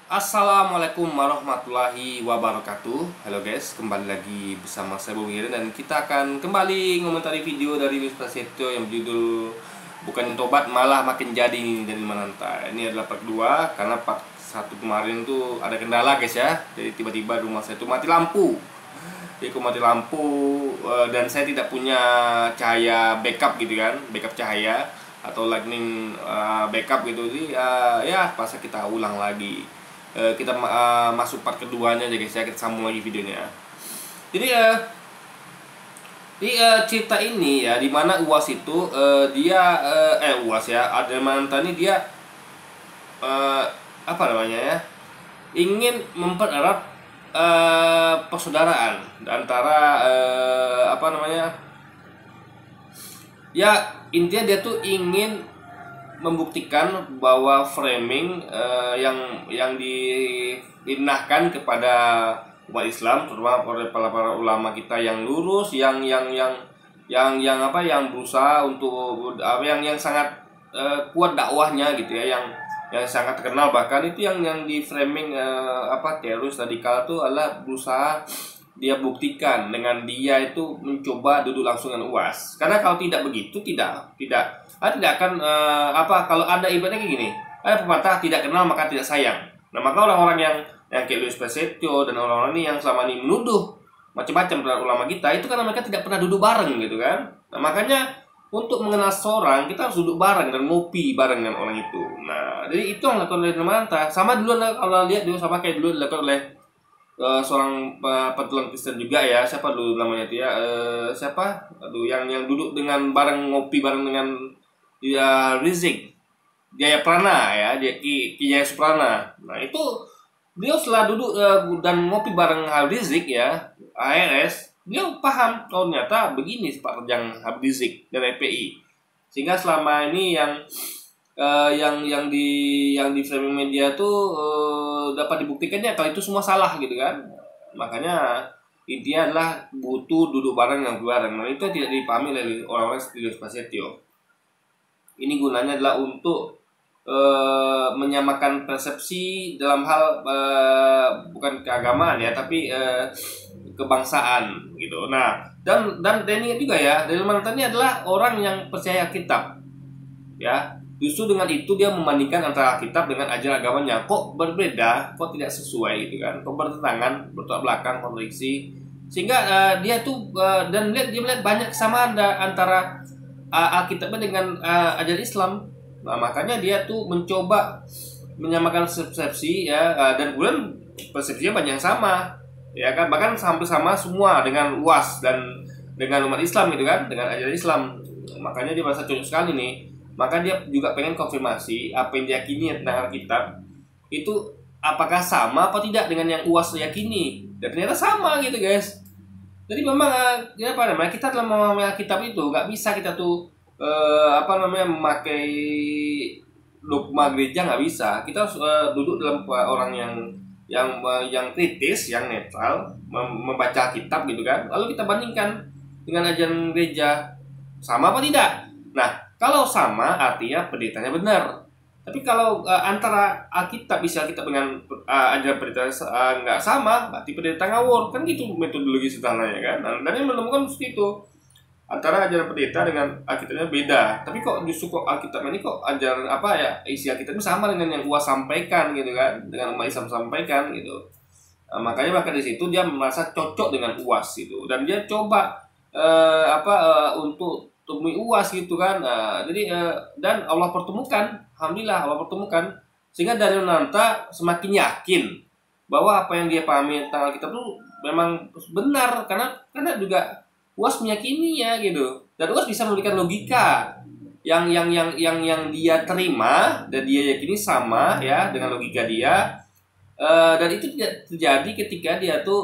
Assalamualaikum warahmatullahi wabarakatuh. Halo guys, kembali lagi bersama saya Bung Hirin dan kita akan kembali ngomentari video dari Luis Prasetyo yang berjudul Bukan Tobat Malah Makin Jadi dari Mananta. Ini adalah part 2 karena part 1 kemarin tuh ada kendala guys ya. Jadi tiba-tiba rumah saya itu mati lampu. Jadi aku mati lampu dan saya tidak punya cahaya backup gitu kan, backup cahaya atau lightning backup gitu. Jadi ya pas kita ulang lagi. Kita masuk part keduanya aja guys ya, kita sambung lagi videonya. Jadi cerita ini ya dimana UAS itu dia UAS ya, ada mantan ini dia apa namanya ya, ingin mempererat persaudaraan antara apa namanya ya, intinya dia tuh ingin membuktikan bahwa framing yang difitnahkan kepada umat Islam, terutama oleh para ulama kita yang lurus, yang berusaha untuk yang sangat kuat dakwahnya gitu ya, yang sangat terkenal, bahkan itu yang di framing teroris radikal itu adalah berusaha dia buktikan dengan dia itu mencoba duduk langsung dengan UAS. Karena kalau tidak begitu tidak akan kalau ada ibaratnya kayak gini. Ada pepatah tidak kenal maka tidak sayang. Nah, maka orang-orang yang kayak Luis Prasetyo dan orang-orang ini yang selama ini menuduh macam-macam terhadap ulama kita itu karena mereka tidak pernah duduk bareng gitu kan. Nah, makanya untuk mengenal seorang kita harus duduk bareng dan ngopi bareng dengan orang itu. Nah, jadi itu yang dilakukan oleh Mananta. Sama dulu kalau lihat dulu sama kayak dulu dilakukan oleh seorang petualang Kristen juga ya, siapa dulu namanya dia yang duduk dengan bareng ngopi bareng dengan dia Rizik Jaya Prana ya, dia Ki Jaya Suprana. Nah itu dia setelah duduk dan ngopi bareng Habib Rizik ya, ARS, dia paham kalau ternyata begini Pak Rejang Habib Rizik dan FPI, sehingga selama ini yang di framing media tuh dapat dibuktikannya kalau itu semua salah gitu kan. Makanya intinya adalah butuh duduk bareng yang bareng. Nah itu tidak dipahami oleh orang-orang seperti Luis Prasetyo. Ini gunanya adalah untuk menyamakan persepsi dalam hal bukan keagamaan ya, tapi kebangsaan gitu. Nah dan ini juga ya, dari mantan ini adalah orang yang percaya kitab ya. Justru dengan itu dia membandingkan antara kitab dengan ajaran agamanya. Kok berbeda, kok tidak sesuai gitu kan, kok bertentangan, bertolak belakang, kontradiksi. Sehingga dia tuh dan dia melihat banyak kesamaan antara Alkitabnya dengan ajaran Islam. Nah, makanya dia tuh mencoba menyamakan persepsi ya, dan kemudian persepsinya banyak yang sama. Ya kan, bahkan hampir sama semua dengan UAS dan dengan umat Islam gitu kan, dengan ajaran Islam. Makanya dia merasa cocok sekali nih. Maka dia juga pengen konfirmasi apa yang diyakini tentang Alkitab itu apakah sama apa tidak dengan yang UAS yakini. Dan ternyata sama gitu guys. Jadi memang kita dalam memahami Alkitab itu nggak bisa kita tuh memakai dogma gereja, nggak bisa. Kita harus duduk dalam orang yang kritis, yang netral, membaca Alkitab gitu kan. Lalu kita bandingkan dengan ajaran gereja, sama apa tidak. Nah, kalau sama artinya pendetanya benar. Tapi kalau antara Alkitab dengan ajaran pendeta nggak sama, berarti pendeta ngawur. Kan gitu metodologi sederhananya kan. Dan yang menemukan seperti itu. Antara ajaran pendeta dengan Alkitabnya beda. Tapi kok justru Alkitab ini kok ajaran isi Alkitabnya sama dengan yang gua sampaikan gitu kan, dengan umat Islam sampaikan gitu. Makanya di situ dia merasa cocok dengan UAS gitu. Dan dia coba untuk temui UAS gitu kan. Jadi dan Allah pertemukan, alhamdulillah Allah pertemukan, sehingga dari Mananta semakin yakin bahwa apa yang dia pahami tentang Alkitab itu memang benar, karena juga UAS meyakininya gitu. Dan UAS bisa memberikan logika yang dia terima dan dia yakini sama ya dengan logika dia. Dan itu tidak terjadi ketika dia tuh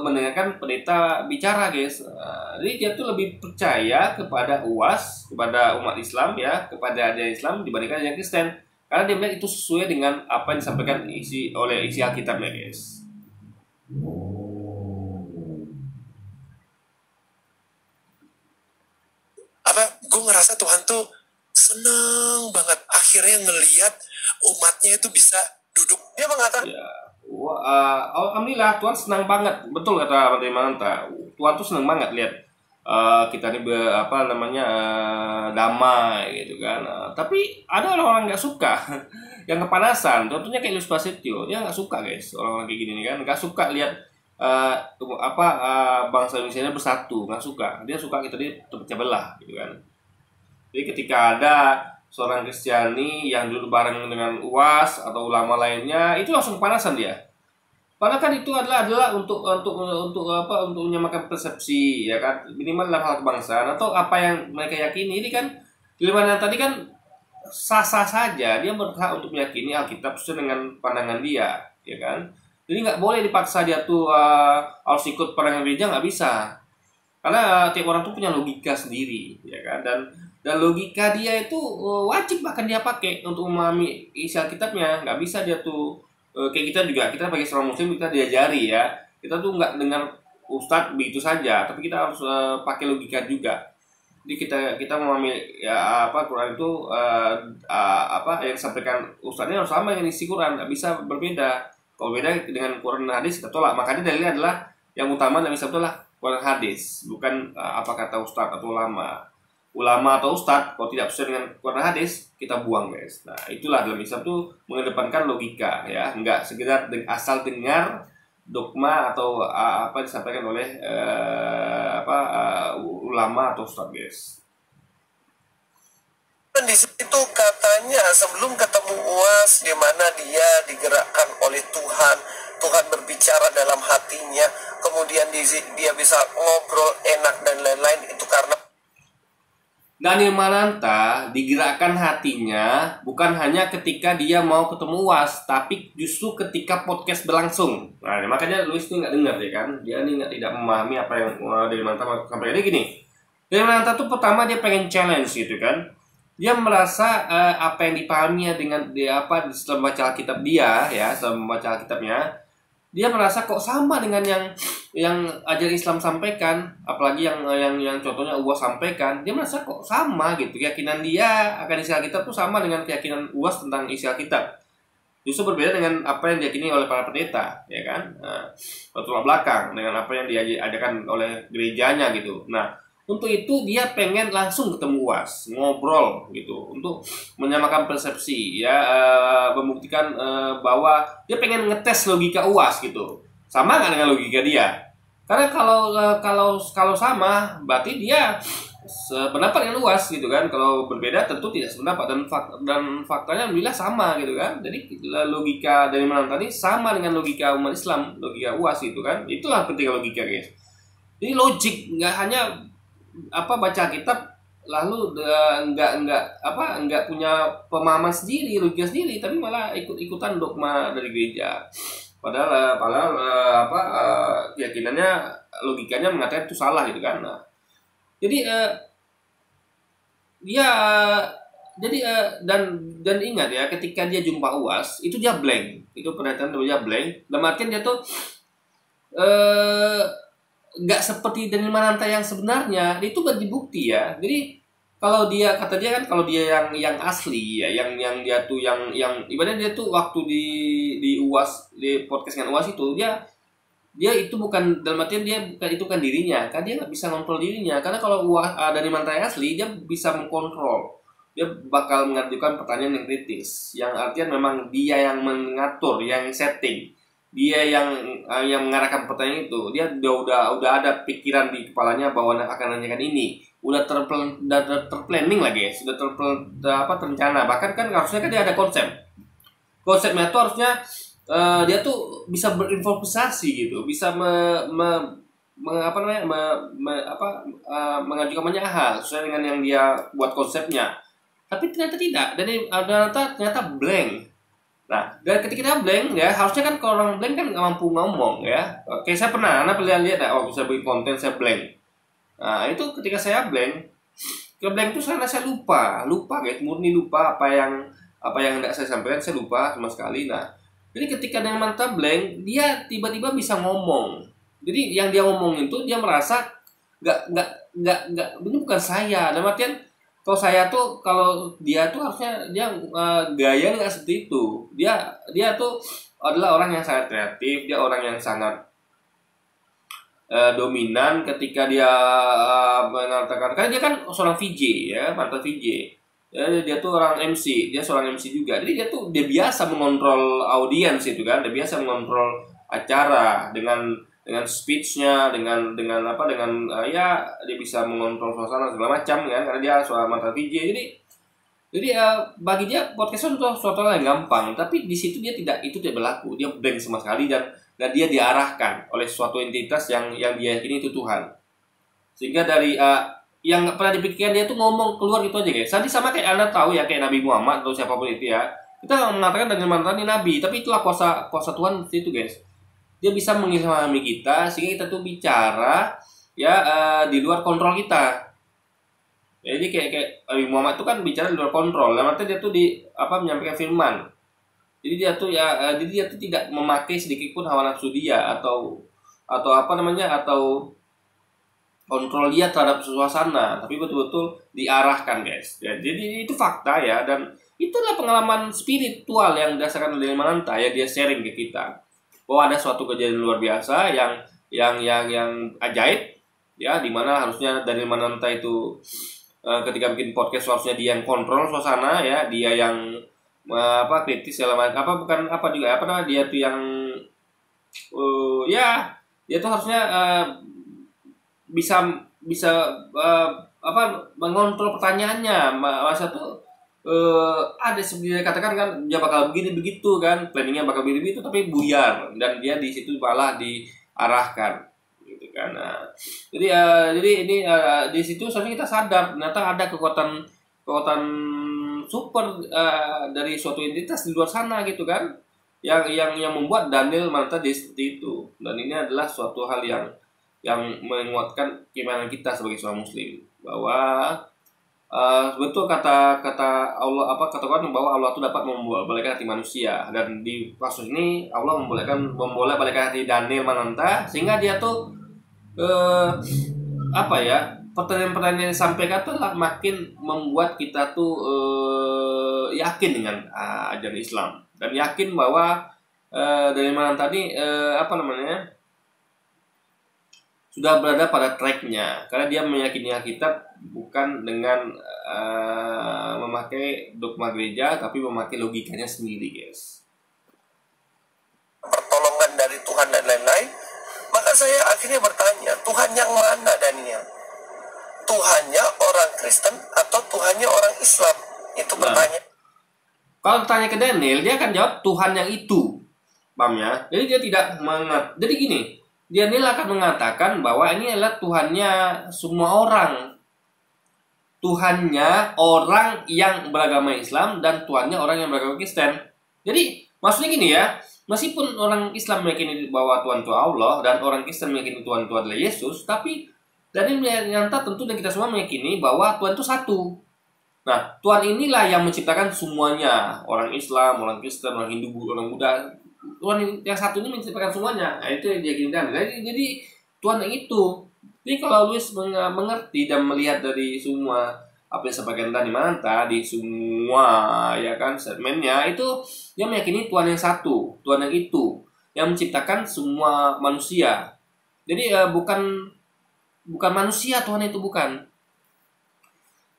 mendengarkan pendeta bicara guys. Jadi dia tuh lebih percaya kepada UAS, kepada umat Islam ya, kepada ajaran Islam dibandingkan ajaran Kristen, karena dia melihat itu sesuai dengan apa yang disampaikan oleh isi Alkitabnya guys. Gue ngerasa Tuhan tuh seneng banget akhirnya ngeliat umatnya itu bisa duduk. Dia mengatakan, Ya, alhamdulillah Tuhan senang banget, betul kata Menteri Mananta. Tuhan tuh senang banget lihat kita ini damai gitu kan. Tapi ada orang-orang nggak suka, yang kepanasan. Contohnya kayak Luis Prasetyo, dia nggak suka guys, orang-orang kayak gini nih kan, nggak suka lihat bangsa Indonesia ini bersatu, nggak suka. Dia suka kita ini terpecah belah gitu kan. Jadi ketika ada seorang Kristiani yang duduk bareng dengan UAS atau ulama lainnya, itu langsung kepanasan dia. Padahal kan itu adalah untuk menyamakan persepsi, ya kan, minimal dalam hal kebangsaan atau apa yang mereka yakini. Ini kan Giliman yang tadi kan sah-sah saja, dia berhak untuk meyakini Alkitab sesuai dengan pandangan dia, ya kan. Jadi nggak boleh dipaksa dia tuh harus ikut pandangan gereja, nggak bisa. Karena tiap orang tuh punya logika sendiri, ya kan, dan logika dia itu wajib bahkan dia pakai untuk memahami isi Alkitabnya. Nggak bisa dia tuh kayak kita juga, kita sebagai seorang muslim kita diajari ya, kita tuh nggak dengar ustadz begitu saja, tapi kita harus pakai logika juga. Jadi kita memahami ya Quran itu yang disampaikan ustadznya harus sama dengan isi Quran, nggak bisa berbeda. Kalau beda dengan Quran dan hadis kita tolak. Makanya dalilnya adalah yang utama dan bisa itulah Quran hadis, bukan apa kata ustadz atau ulama atau ustadz. Kalau tidak sesuai dengan Quran hadis, kita buang guys. Nah itulah dalam Islam tuh mengedepankan logika ya, nggak sekedar asal dengar dogma atau apa disampaikan oleh ulama atau ustadz guys. dan di situ katanya sebelum ketemu UAS, di mana dia digerakkan oleh Tuhan, Tuhan berbicara dalam hatinya, kemudian dia bisa ngobrol enak dan lain-lain, itu karena Daniel Mananta digerakkan hatinya bukan hanya ketika dia mau ketemu UAS, tapi justru ketika podcast berlangsung. Nah, makanya Luis ini nggak dengar ya kan, dia ini tidak memahami apa yang Daniel Mananta sampai. Jadi gini, Daniel Mananta tuh pertama dia pengen challenge gitu kan. Dia merasa apa yang dipahaminya dengan dia setelah membaca Alkitab setelah membaca Alkitabnya, dia merasa kok sama dengan yang ajaran Islam sampaikan, apalagi yang contohnya UAS sampaikan. Dia merasa kok sama gitu, keyakinan dia akan isi Alkitab tuh sama dengan keyakinan UAS tentang isi Alkitab. Justru berbeda dengan apa yang diyakini oleh para pendeta, ya kan? Bertolak belakang dengan apa yang diajarkan oleh gerejanya gitu. Nah, untuk itu dia pengen langsung ketemu UAS, ngobrol gitu, untuk menyamakan persepsi ya, membuktikan bahwa dia pengen ngetes logika UAS gitu, sama nggak dengan logika dia. Karena kalau sama berarti dia sependapat dengan UAS gitu kan. Kalau berbeda tentu tidak sependapat, dan faktanya alhamdulillah sama gitu kan. Jadi logika dari Mananta tadi sama dengan logika umat Islam, logika UAS gitu kan. Itulah pentingnya logika guys. Jadi logik, nggak hanya baca kitab lalu nggak punya pemahaman sendiri, logika sendiri, tapi malah ikut-ikutan dogma dari gereja. Padahal keyakinannya, logikanya mengatakan itu salah gitu kan. Nah, dan ingat ya, ketika dia jumpa UAS itu dia blank. Itu pernyataan dia blank. Dalam artian dia tuh nggak seperti Daniel Mananta yang sebenarnya. Itu bukti ya. Jadi kalau dia kata dia kan, kalau dia yang asli ya, yang dia tuh yang ibaratnya dia tuh waktu di UAS, di podcast dengan UAS itu dia itu bukan, dalam artian dia bukan itu kan dirinya, kan dia nggak bisa kontrol dirinya. Karena kalau Daniel Mananta yang asli, dia bisa mengkontrol. Dia bakal mengajukan pertanyaan yang kritis, yang artian memang dia yang mengatur, yang setting. Dia yang mengarahkan pertanyaan itu. Dia udah ada pikiran di kepalanya bahwa akan nanyakan ini. Udah terplanning lagi ya, sudah terencana. Bahkan kan harusnya kan dia ada konsep. Konsepnya itu harusnya dia tuh bisa berimprovisasi gitu, bisa mengajukan banyak hal sesuai dengan yang dia buat konsepnya. Tapi ternyata tidak. Dan ternyata blank. Nah, dan ketika kita blank ya, harusnya kan kalau orang blank kan nggak mampu ngomong ya. Oke, saya pernah lihat waktu saya bikin konten saya blank. Nah, itu ketika saya blank itu karena saya lupa guys, murni lupa apa yang tidak saya sampaikan, saya lupa sama sekali. Nah, jadi ketika dia mantap blank, dia tiba-tiba bisa ngomong. Jadi yang dia ngomong itu dia merasa nggak ini bukan saya. Dalam artian kalau saya tuh, kalau dia tuh harusnya dia gaya nggak seperti itu. Dia tuh adalah orang yang sangat kreatif, dia orang yang sangat dominan ketika dia mengatakan, karena dia kan seorang VJ ya, mantan VJ. Ya, dia tuh orang MC, dia seorang MC juga. Jadi dia biasa mengontrol audiens itu kan, dia biasa mengontrol acara dengan speech-nya, dengan apa, dengan ya dia bisa mengontrol suasana segala macam kan, karena dia seorang mantan VJ. Jadi bagi dia podcast itu suatu hal yang gampang, tapi di situ itu tidak berlaku. Dia blank sama sekali, dan dia diarahkan oleh suatu entitas yang dia yakini itu Tuhan. Sehingga dari yang nggak pernah dipikirkan dia tuh ngomong keluar gitu aja guys. Tadi sama kayak Anda tahu ya, kayak Nabi Muhammad atau siapapun itu ya. Kita mengatakan dengan mantan Nabi, tapi itulah kuasa Tuhan itu guys. Dia bisa mengilhami kita sehingga kita tuh bicara ya di luar kontrol kita. Jadi kayak Nabi Muhammad itu kan bicara di luar kontrol. Lalu dia tuh menyampaikan firman. Jadi dia tuh tidak memakai sedikit pun hawa nafsu dia atau kontrol dia terhadap suasana, tapi betul-betul diarahkan guys. Ya, jadi itu fakta ya, dan itulah pengalaman spiritual yang didasarkan oleh Mananta yang dia sharing ke kita. Bahwa ada suatu kejadian luar biasa yang ajaib ya, dimana harusnya Daniel Mananta itu ketika bikin podcast harusnya dia yang kontrol suasana ya, dia yang kritis segala macam, dia tuh yang dia tuh harusnya bisa mengontrol pertanyaannya. Masa tuh ada sebenarnya katakan kan dia bakal begini begitu kan, planningnya bakal begini begitu, tapi buyar, dan dia di situ malah diarahkan gitu kan. Jadi ini di situ seharusnya kita sadar ternyata ada kekuatan super dari suatu entitas di luar sana gitu kan, yang membuat Daniel Mananta seperti itu. Dan ini adalah suatu hal yang menguatkan keimanan kita sebagai seorang muslim, bahwa betul kata Allah, kata Tuhan bahwa Allah itu dapat membolehkan hati manusia, dan di kasus ini Allah membolehkan hati Daniel Mananta sehingga dia tuh pertanyaan-pertanyaan yang disampaikan tuh makin membuat kita tuh yakin dengan ajaran Islam, dan yakin bahwa Daniel Mananta tadi sudah berada pada tracknya, karena dia meyakini Alkitab bukan dengan memakai dogma gereja, tapi memakai logikanya sendiri guys. Pertolongan dari Tuhan dan lain-lain. Maka saya akhirnya bertanya, Tuhan yang mana Daniel? Tuhannya orang Kristen atau Tuhannya orang Islam? Itu pertanyaan. Kalau tanya ke Daniel, dia akan jawab Tuhan yang itu, paham ya? Jadi dia tidak jadi gini, Daniel akan mengatakan bahwa ini adalah Tuhannya semua orang. Tuhannya orang yang beragama Islam dan Tuhannya orang yang beragama Kristen. Jadi maksudnya gini ya, meskipun orang Islam meyakini bahwa Tuhan itu Allah dan orang Kristen meyakini Tuhan itu adalah Yesus, tapi Daniel menyatakan tentu dan kita semua meyakini bahwa Tuhan itu satu. Nah, Tuhan inilah yang menciptakan semuanya, orang Islam, orang Kristen, orang Hindu, orang Buddha. Tuhan yang satu ini menciptakan semuanya. Nah, itu yang diyakinkan. Jadi Tuhan yang itu. Jadi kalau Luis mengerti dan melihat dari semua apa yang disampaikan tadi Mananta di semua ya kan segmennya, itu dia meyakini Tuhan yang satu, Tuhan yang itu, yang menciptakan semua manusia. Jadi bukan manusia Tuhan itu, bukan.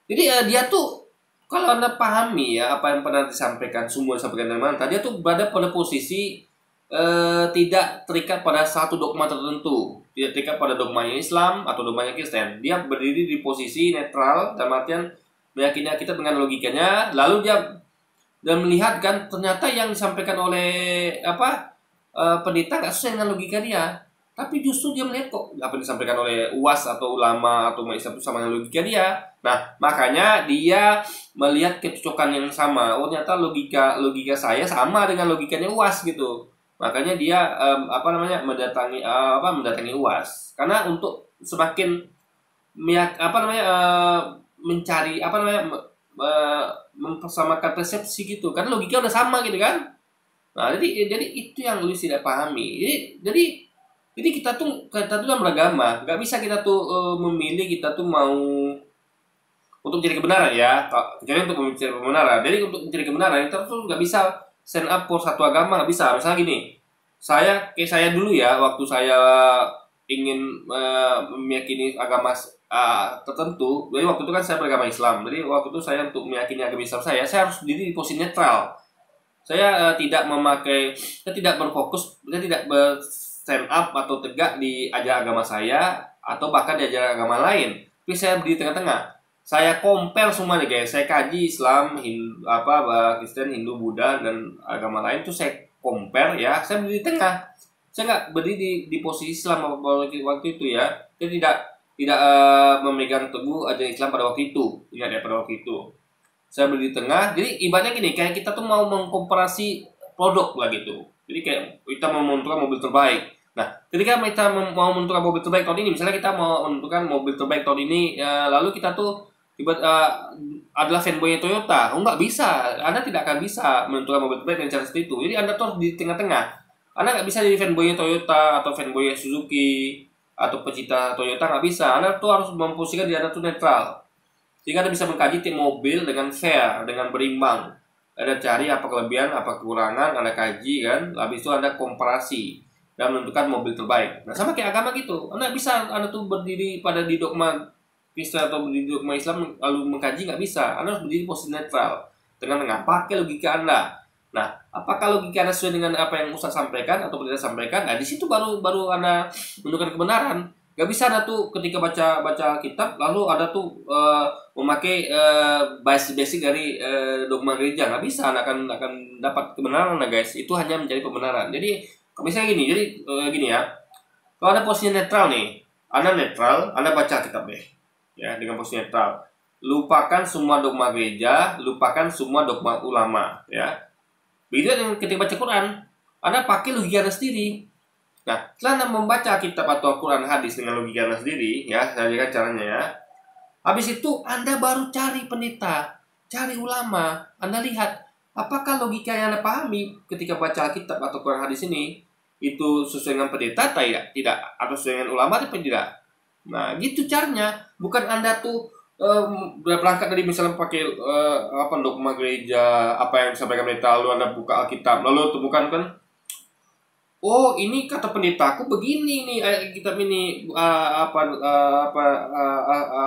Jadi dia tuh, kalau Anda pahami ya apa yang pernah disampaikan, semua disampaikan dari Mananta, dia tuh berada pada posisi tidak terikat pada satu dogma tertentu, tidak terikat pada dogmanya Islam atau dogmanya Kristen. Dia berdiri di posisi netral, dalam artian meyakini kita dengan logikanya, lalu dia melihat kan ternyata yang disampaikan oleh pendeta nggak sesuai dengan logika dia. Tapi justru dia melihat kok apa yang disampaikan oleh UAS atau ulama atau umat Islam itu sama dengan logika dia. Nah, makanya dia melihat kecocokan yang sama. Oh, ternyata logika saya sama dengan logikanya UAS gitu. Makanya dia mendatangi UAS. Karena untuk semakin mencari mempersamakan persepsi gitu. Karena logika udah sama gitu kan. Nah, jadi itu yang Luis tidak pahami. Jadi kita tuh dalam beragama, nggak bisa kita tuh memilih kita tuh mau untuk mencari kebenaran ya, kecuali untuk mencari kebenaran. Jadi untuk mencari kebenaran kita tuh nggak bisa stand up for satu agama, nggak bisa. Misalnya gini, kayak saya dulu ya, waktu saya ingin meyakini agama tertentu. Jadi waktu itu kan saya beragama Islam. Jadi waktu itu saya untuk meyakini agama Islam saya harus berdiri di posisi netral. Saya saya tidak berfokus, saya tidak stand up atau tegak di ajaran agama saya atau bahkan di ajaran agama lain. Tapi saya berdiri tengah-tengah. Saya compare semua nih guys. Saya kaji Islam, Kristen, Hindu, Buddha dan agama lain tuh saya compare ya. Saya berdiri di tengah. Saya nggak berdiri di posisi Islam waktu itu ya. Saya tidak memegang teguh ajaran Islam pada waktu itu. Ingat ya, pada waktu itu. Saya berdiri di tengah. Jadi ibaratnya gini, kayak kita tuh mau mengkomparasi produk lah gitu. Jadi kayak kita mau menentukan mobil terbaik. Nah, ketika kita mau menentukan mobil terbaik tahun ini, misalnya kita mau menentukan mobil terbaik tahun ini, lalu kita tuh adalah fanboy Toyota. Nggak bisa. Anda tidak akan bisa menentukan mobil terbaik dengan cara seperti itu. Jadi Anda tuh di tengah-tengah. Anda nggak bisa jadi fanboy Toyota atau fanboy Suzuki atau pecinta Toyota, nggak bisa. Anda tuh harus memposisikan diri Anda tuh netral. Sehingga Anda bisa mengkaji tim mobil dengan fair, dengan berimbang. Anda cari apa kelebihan, apa kekurangan, Anda kaji kan. Habis itu Anda komparasi dan menentukan mobil terbaik. Nah, sama kayak agama gitu. Anda bisa, Anda tuh berdiri di dogma Kristen atau berdiri di dogma Islam lalu mengkaji, nggak bisa. Anda harus berdiri posisi netral. Tengah-tengah, pakai logika Anda. Nah, apakah logika Anda sesuai dengan apa yang Ustaz sampaikan atau pendeta sampaikan? Nah, di situ baru Anda menentukan kebenaran. Gak bisa Anda tuh ketika baca kitab lalu Anda tuh memakai basic dari dogma gereja. Gak bisa, Anda akan dapat kebenaran Anda guys. Itu hanya mencari pembenaran. Jadi misalnya gini, gini ya. Kalau Anda posisinya netral nih, Anda netral, Anda baca kitab deh. Ya, dengan posisi netral. Lupakan semua dogma gereja, lupakan semua dogma ulama, ya. Beda dengan ketika baca Quran, Anda pakai logika Anda sendiri. Nah, setelah Anda membaca kitab atau Quran hadis dengan logika Anda sendiri, ya, saya ajarkan caranya ya. Habis itu Anda baru cari pendeta, cari ulama, Anda lihat apakah logika yang Anda pahami ketika baca kitab atau Quran hadis ini itu sesuai dengan pendeta atau tidak, atau sesuai dengan ulama atau tidak. Nah, gitu caranya. Bukan Anda tuh berangkat dari misalnya pakai dogma gereja, apa yang disampaikan pendeta, lalu Anda buka Alkitab, lalu temukan kan, oh ini kata pendetaku begini nih kitab ini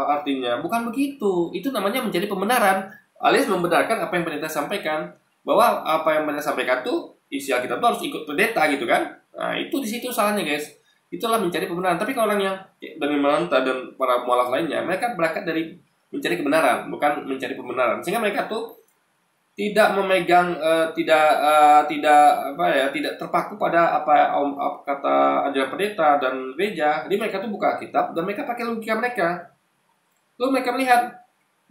artinya. Bukan begitu. Itu namanya menjadi pembenaran, alias membenarkan apa yang pendeta sampaikan, bahwa apa yang pendeta sampaikan tuh isi Alkitab tuh harus ikut pendeta gitu kan. Nah, itu di situ salahnya guys. Itulah mencari pembenaran. Tapi kalau orang yang dari Malanta dan para mualaf lainnya, mereka berangkat dari mencari kebenaran, bukan mencari pembenaran. Sehingga mereka tuh tidak memegang tidak terpaku pada apa kata ajaran pendeta dan gereja. Jadi mereka tuh buka kitab dan mereka pakai logika mereka. Lalu mereka melihat,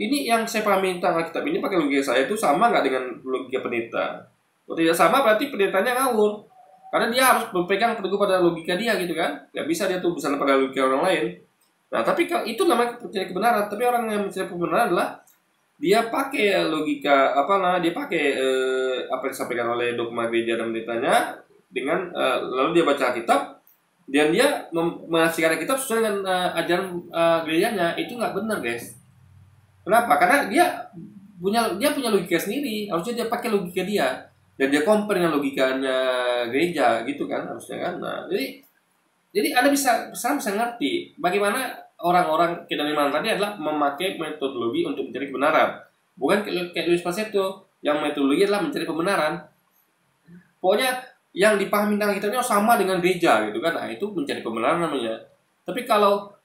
ini yang saya pahami tentang kitab ini pakai logika saya itu sama nggak dengan logika pendeta? Kalau tidak sama berarti pendetanya ngawur. Karena dia harus berpegang teguh pada logika dia gitu kan. Gak bisa dia tuh bersandar pada logika orang lain. Nah, tapi itu namanya mencari kebenaran. Tapi orang yang mencari kebenaran adalah dia pakai logika dia pakai apa yang disampaikan oleh dogma gereja dan pendetanya dengan lalu dia baca kitab dan dia menafsirkan kitab sesuai dengan ajaran gerejanya. Itu nggak benar guys. Kenapa? Karena dia punya logika sendiri. Harusnya dia pakai logika dia dan dia compare dengan logikanya gereja gitu kan, harusnya kan. Nah, jadi Anda bisa ngerti bagaimana orang-orang Kedaniman tadi adalah memakai metodologi untuk mencari kebenaran. Bukan kayak Luis Paceto yang metodologi adalah mencari pembenaran. Pokoknya yang dipahami tentang kitabnya sama dengan gereja gitu kan. Nah, itu mencari pembenaran namanya. Tapi kalau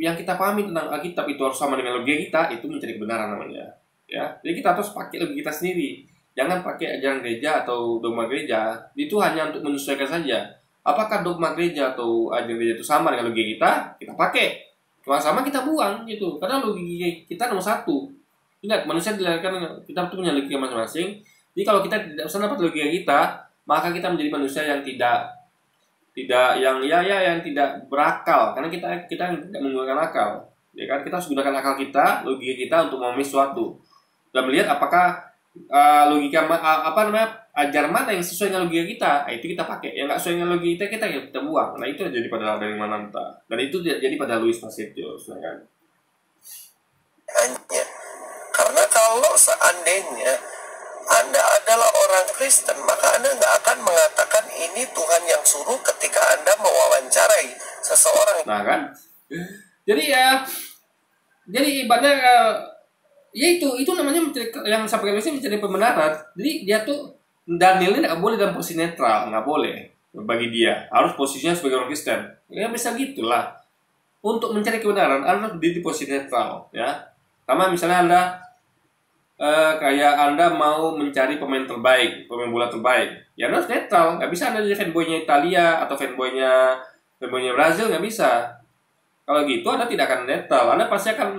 yang kita pahami tentang Alkitab itu harus sama dengan logika kita, itu mencari kebenaran namanya. Ya, jadi kita harus pakai logika kita sendiri. Jangan pakai ajaran gereja atau dogma gereja. Itu hanya untuk menyesuaikan saja. Apakah dogma gereja atau ajaran gereja itu sama dengan logika kita pakai. Kalau sama kita buang gitu. Karena logika kita nomor satu. Ingat, manusia dilahirkan, kita punya logika masing-masing. Jadi kalau kita tidak bisa dapat logika kita, maka kita menjadi manusia yang tidak berakal. Karena kita tidak menggunakan akal. Ya kan, kita harus gunakan akal kita, logika kita untuk memahami sesuatu. Dan melihat apakah logika ajar mana yang sesuai dengan logika kita, itu kita pakai. Yang nggak sesuai dengan logika kita buang. Nah, itu jadi pada dari Mananta dan itu jadi pada Luis Paceto, kan? hanya. Karena kalau seandainya Anda adalah orang Kristen, maka Anda nggak akan mengatakan ini Tuhan yang suruh ketika Anda mewawancarai seseorang. Nah kan, jadi ibaratnya ya itu namanya mencari, yang sampai ini mencari pembenaran. Jadi dia tuh Daniel ini nggak boleh dalam posisi netral, nggak boleh bagi dia, harus posisinya sebagai orang Kristen. Ya bisa gitulah. Untuk mencari kebenaran, Anda harus berdiri di posisi netral, ya. Sama misalnya Anda kayak Anda mau mencari pemain terbaik, pemain bola terbaik, ya Anda harus netral. Nggak bisa Anda jadi fanboynya Italia atau fanboynya Brazil, nggak bisa. Kalau gitu Anda tidak akan netral. Anda pasti akan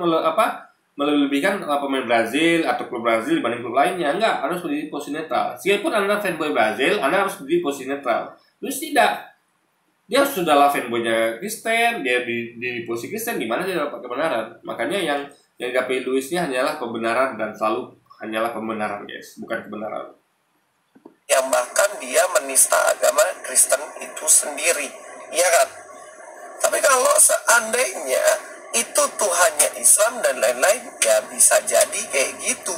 melebihkan pemain Brazil atau klub Brazil dibanding klub lainnya. Enggak, harus berdiri di posisi netral. Meskipun Anda fanboy Brazil, Anda harus berdiri di posisi netral. Terus tidak. Dia sudahlah fanboynya Kristen, dia di posisi Kristen, di mana dia dapat kebenaran. Makanya yang didapat Luisnya hanyalah kebenaran dan selalu hanyalah pembenaran, guys, bukan kebenaran. Yang bahkan dia menista agama Kristen itu sendiri, iya kan? Tapi kalau seandainya itu Tuhannya Islam dan lain-lain, ya bisa jadi kayak gitu.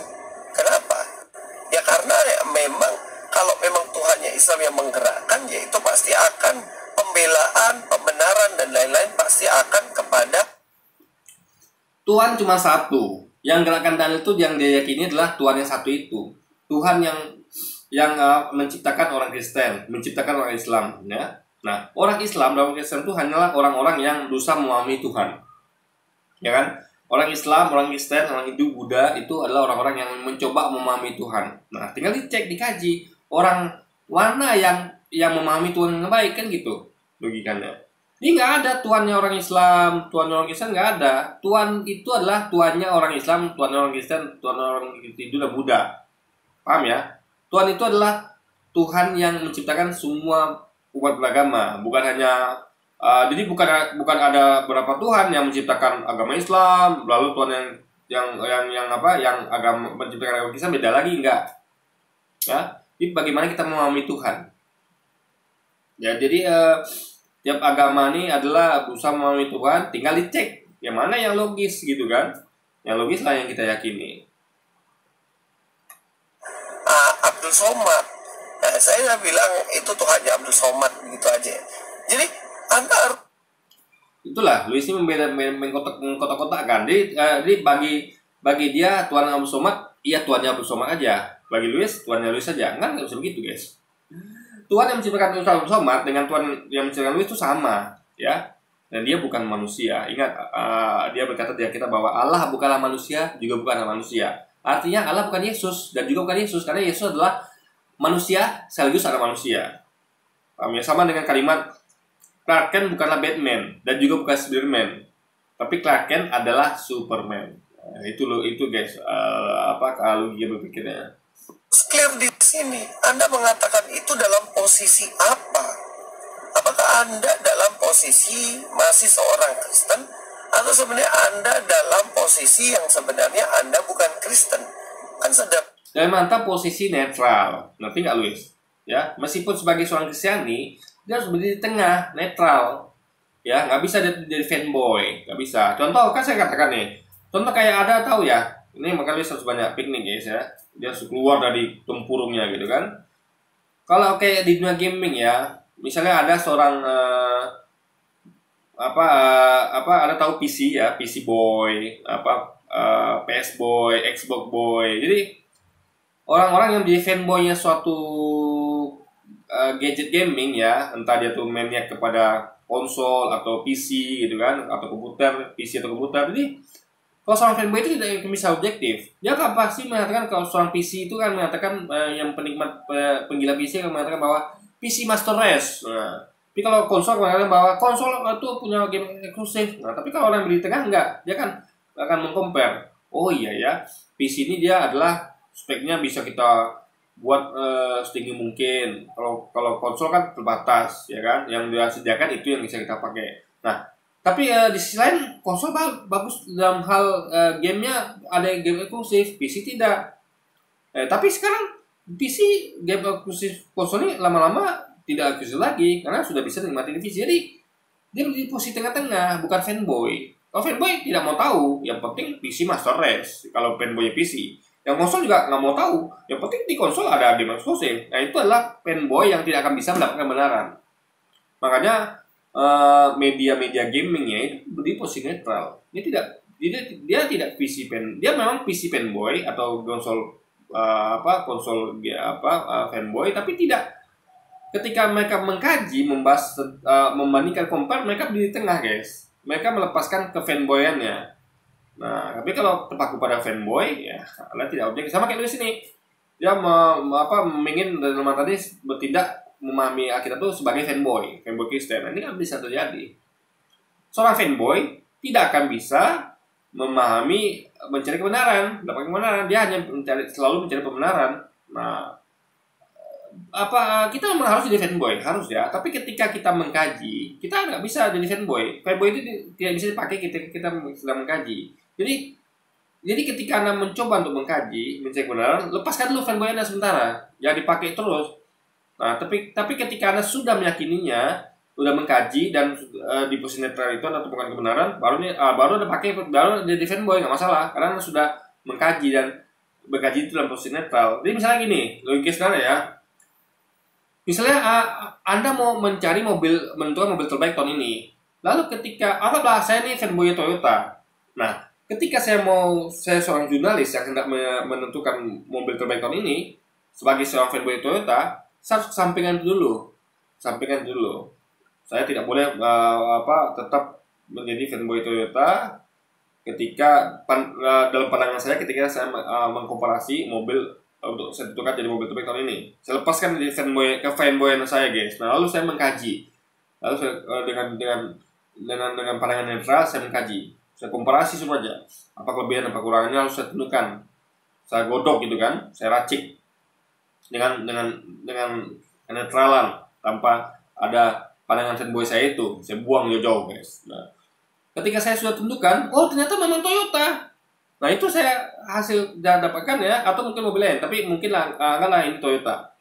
Kenapa? Ya karena ya memang kalau memang Tuhannya Islam yang menggerakkan, ya itu pasti akan pembelaan, pembenaran dan lain-lain pasti akan kepada Tuhan cuma satu. Yang gerakan Daniel itu yang dia yakini adalah Tuhan yang satu itu. Tuhan yang menciptakan orang Kristen, menciptakan orang Islam, ya. Nah, orang Islam dan orang Kristen itu hanyalah orang-orang yang berusaha memahami Tuhan. Ya kan? Orang Islam, orang Kristen, orang Hindu, Buddha itu adalah orang-orang yang mencoba memahami Tuhan. Nah, tinggal dicek, dikaji orang mana yang memahami Tuhan yang baik, kan gitu logikanya. Ini nggak ada Tuhannya orang Islam, Tuhannya orang Kristen, nggak ada. Tuhan itu adalah Tuhannya orang Islam, Tuhannya orang Kristen, Tuhannya orang Hindu dan Buddha. Paham ya? Tuhan itu adalah Tuhan yang menciptakan semua umat beragama, bukan hanya jadi bukan ada berapa Tuhan yang menciptakan agama Islam, lalu Tuhan yang agama menciptakan agama Kristen beda lagi, enggak. Ya, jadi bagaimana kita memahami Tuhan? Ya, jadi tiap agama ini adalah berusaha memahami Tuhan, tinggal dicek yang mana yang logis gitu kan. Yang logis lah yang kita yakini. Abdul Somad. Nah, saya bilang itu Tuhannya Abdul Somad gitu aja. Jadi Anda harus itulah Luis ini mengkotak-kotakkan. Jadi bagi dia Tuhan Abdul Somad, iya Tuhannya Abdul Somad aja. Bagi Luis, Tuhannya Luis saja. Kan nggak bisa begitu, guys. Tuhan yang menciptakan Abdul Somad dengan Tuhan yang menciptakan Luis itu sama, ya. Dan dia bukan manusia. Ingat, dia berkata di kita bahwa Allah bukanlah manusia, juga bukanlah manusia. Artinya Allah bukan Yesus dan juga bukan Yesus, karena Yesus adalah manusia sekaligus ada manusia. Sama dengan kalimat Clark Kent bukanlah Batman dan juga bukan Spiderman, tapi Clark Kent adalah Superman. Itu guys, kalau dia berpikirnya. Clear di sini. Anda mengatakan itu dalam posisi apa? Apakah Anda dalam posisi masih seorang Kristen, atau sebenarnya Anda dalam posisi yang sebenarnya Anda bukan Kristen? Kan sedap. Dan mantap posisi netral. Ngerti nggak, Luis? Ya, meskipun sebagai seorang Kristiani, dia harus berdiri di tengah, netral. Ya, nggak bisa jadi fanboy, nggak bisa. Contoh, kan saya katakan nih, contoh kayak ada tahu ya, ini makanya harus banyak piknik guys ya. Dia harus keluar dari tempurungnya gitu kan. Kalau kayak di dunia gaming ya, misalnya ada seorang ada tahu PC ya, PC boy, PS boy, Xbox boy. Jadi orang-orang yang jadi fanboynya suatu gadget gaming ya, entah dia tuh maniak kepada konsol atau PC gitu kan, atau komputer, PC atau komputer. Jadi kalau seorang fanboy itu tidak bisa objektif. Dia kan pasti mengatakan, kalau seorang PC itu kan mengatakan, yang penikmat penggila PC kan mengatakan bahwa PC master race. Nah, tapi kalau konsol mengatakan bahwa konsol itu punya game eksklusif. Nah, tapi kalau orang yang di tengah enggak, dia kan akan mengcompare. Oh iya ya, PC ini dia adalah speknya bisa kita buat setinggi mungkin. Kalau konsol kan terbatas, ya kan? Yang dia sediakan itu yang bisa kita pakai. Nah, tapi di sisi lain konsol bagus dalam hal gamenya, ada game eksklusif, PC tidak. Tapi sekarang PC game eksklusif konsol ini lama-lama tidak eksklusif lagi karena sudah bisa dinikmati di PC. Jadi dia di posisi tengah-tengah, bukan fanboy. Kalau fanboy tidak mau tahu, yang penting PC master race. Kalau fanboy PC, yang konsol juga nggak mau tahu, yang penting di konsol ada game eksklusif. Nah itu adalah fanboy yang tidak akan bisa mendapatkan kebenaran. Makanya media-media gaming ya itu berdiri posisi netral. Dia tidak PC dia memang PC fanboy atau konsol fanboy, tapi tidak. Ketika mereka mengkaji, membahas, membandingkan, compare, mereka berdiri di tengah, guys. Mereka melepaskan ke fanboyannya. Nah, tapi kalau terpaku pada fanboy, ya Anda tidak objektif. Sama kayak di sini, dia ingin dalam tadi bertindak memahami kita tuh sebagai fanboy Kristen. Nah, ini kan bisa terjadi. Seorang fanboy tidak akan bisa memahami, mencari kebenaran, dapat kebenaran. Dia hanya selalu mencari kebenaran. Nah, kita memang harus jadi fanboy, harus ya. Tapi ketika kita mengkaji, kita nggak bisa jadi fanboy. Fanboy itu tidak bisa dipakai ketika kita sedang mengkaji. Jadi ketika Anda mencoba untuk mengkaji, mencari kebenaran, lepaskan dulu fanboy Anda sementara, jangan dipakai terus. Nah, tapi ketika Anda sudah meyakininya, sudah mengkaji dan di posisi netral itu Anda temukan kebenaran, baru Anda pakai, baru jadi fanboy, nggak masalah, karena Anda sudah mengkaji dan berkaji itu dalam posisi netral. Jadi misalnya gini, logiknya ya. Misalnya Anda mau mencari menentukan mobil terbaik tahun ini. Lalu ketika anggaplah saya ini fanboy Toyota. Nah, ketika saya seorang jurnalis yang hendak menentukan mobil terbaik tahun ini, sebagai seorang fanboy Toyota, saya harus sampingan dulu. Saya tidak boleh tetap menjadi fanboy Toyota ketika dalam pandangan saya ketika saya mengkomparasi mobil untuk saya tentukan jadi mobil terbaik tahun ini. Saya lepaskan dari fanboyan saya, guys. Nah, lalu saya mengkaji. Lalu saya, dengan pandangan netral saya mengkaji. Saya komparasi semuanya. Apa kelebihan, apa kekurangannya harus saya tentukan. Saya godok gitu kan, saya racik dengan netralan tanpa ada pandangan fanboy saya itu. Saya buang jauh-jauh, guys. Nah, ketika saya sudah tentukan, oh ternyata memang Toyota. Nah itu saya hasil dapatkan ya, atau mungkin mobil lain, tapi mungkin anggaplah ini Toyota.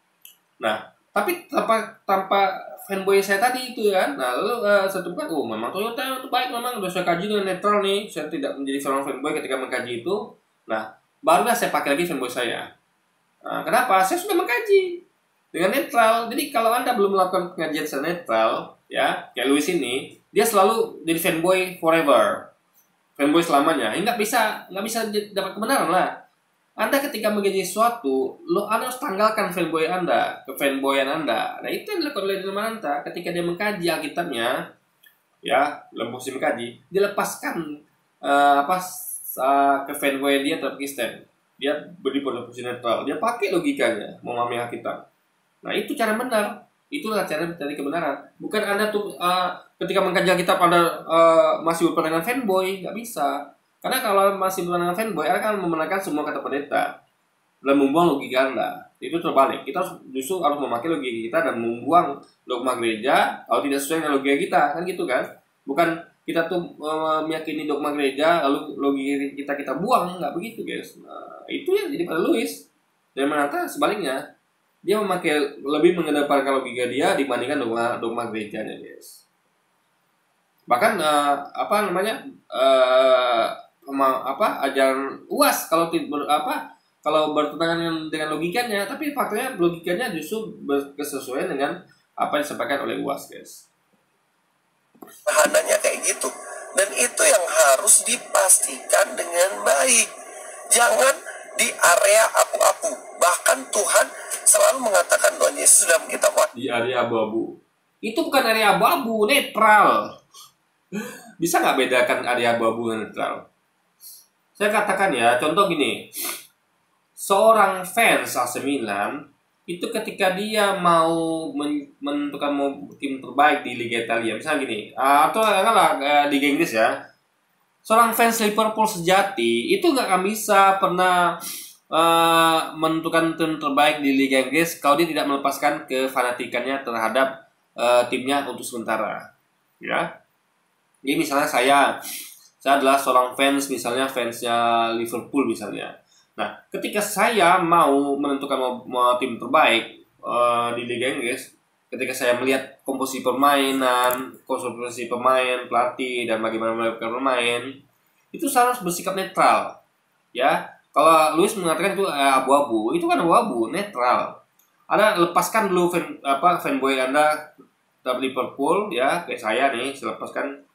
Nah, tapi tanpa fanboy saya tadi itu kan, nah lalu saya temukan, oh memang Toyota itu baik, memang sudah saya kaji dengan netral nih, saya tidak menjadi seorang fanboy ketika mengkaji itu. Nah, barulah saya pakai lagi fanboy saya. Nah, kenapa? Saya sudah mengkaji dengan netral. Jadi kalau Anda belum melakukan pengajian secara netral, ya kayak Louis ini, dia selalu jadi fanboy forever. Fanboy selamanya, nggak bisa dapat kebenaran lah. Anda ketika mengaji sesuatu, Anda harus tanggalkan fanboy Anda, kefanboyan Anda. Nah itu yang dilakukan oleh Anda ketika dia mengkaji Alkitabnya, ya dalam posisi mengkaji, dia lepaskan kefanboyan dia terhadap Kristen. Dia berdiri pada posisi netral, dia pakai logikanya memahami Alkitab. Nah itu cara benar. Itulah cara mencari kebenaran. Bukan Anda tuh ketika mengkaji Alkitab Anda masih berpandangan fanboy, nggak bisa. Karena kalau masih berpandangan fanboy, Anda akan memenangkan semua kata pendeta dan membuang logika Anda. Itu terbalik. Kita justru harus memakai logika kita dan membuang dogma gereja kalau tidak sesuai dengan logika kita, kan gitu kan? Bukan kita tuh meyakini dogma gereja lalu logika kita buang, nggak begitu, guys. Nah, itu yang jadi pada Louis. Dan ternyata sebaliknya. Dia lebih mengedepankan logika dia dibandingkan dogma gerejanya, guys. Bahkan ajaran UAS kalau bertentangan dengan logikanya, tapi faktanya logikanya justru berkesesuaian dengan apa yang disampaikan oleh UAS, guys. Bahannya kayak gitu. Dan itu yang harus dipastikan dengan baik. Jangan di area abu-abu. Bahkan Tuhan selalu mengatakan, Tuhan Yesus dalam kitab di area abu-abu. Itu bukan area abu-abu, netral. Bisa nggak bedakan area abu-abu dan netral? Saya katakan ya, contoh gini. Seorang fans AC Milan itu ketika dia mau menentukan tim terbaik di Liga Italia, misalnya gini, atau Liga Inggris ya. Seorang fans Liverpool sejati itu nggak akan bisa pernah menentukan tim terbaik di Liga Inggris kalau dia tidak melepaskan kefanatikannya terhadap timnya untuk sementara, ya. Jadi misalnya saya adalah seorang fans, misalnya fansnya Liverpool misalnya. Nah, ketika saya mau menentukan mau tim terbaik di Liga Inggris, ketika saya melihat komposisi permainan, komposisi pemain, pelatih, dan bagaimana mereka bermain, itu harus bersikap netral. Ya, kalau Luis mengatakan itu abu-abu, itu kan abu-abu, netral. Anda lepaskan dulu fanboy Anda terhadap Liverpool, ya, kayak saya nih, saya lepaskan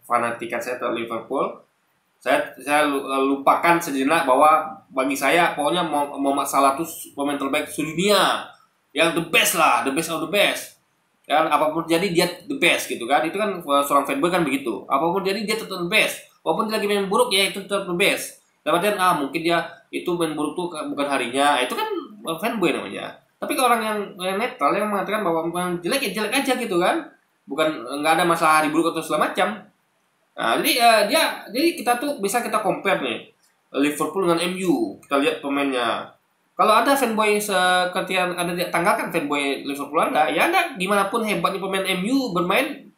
fanatikan saya terhadap Liverpool. Saya lupakan sejenak bahwa bagi saya pokoknya Mohamed Salah itu pemain terbaik sedunia, yang the best lah, the best of the best. Kan apapun jadi dia the best gitu kan. Itu kan seorang fanboy kan begitu. Apapun jadi dia tetap the best. Walaupun dia lagi main buruk ya itu tetap the best. Dalam artian mungkin dia itu main buruk tuh bukan harinya. Itu kan fanboy namanya. Tapi kalau orang yang netral yang mengatakan bahwa jelek ya jelek aja gitu kan. Bukan nggak ada masalah hari buruk atau segala macam. Nah, jadi kita tuh bisa kita compare nih Liverpool dengan MU. Kita lihat pemainnya. Kalau ada fanboy ketika Anda tanggalkan fanboy Liverpool Anda, ya Anda dimanapun hebatnya pemain MU bermain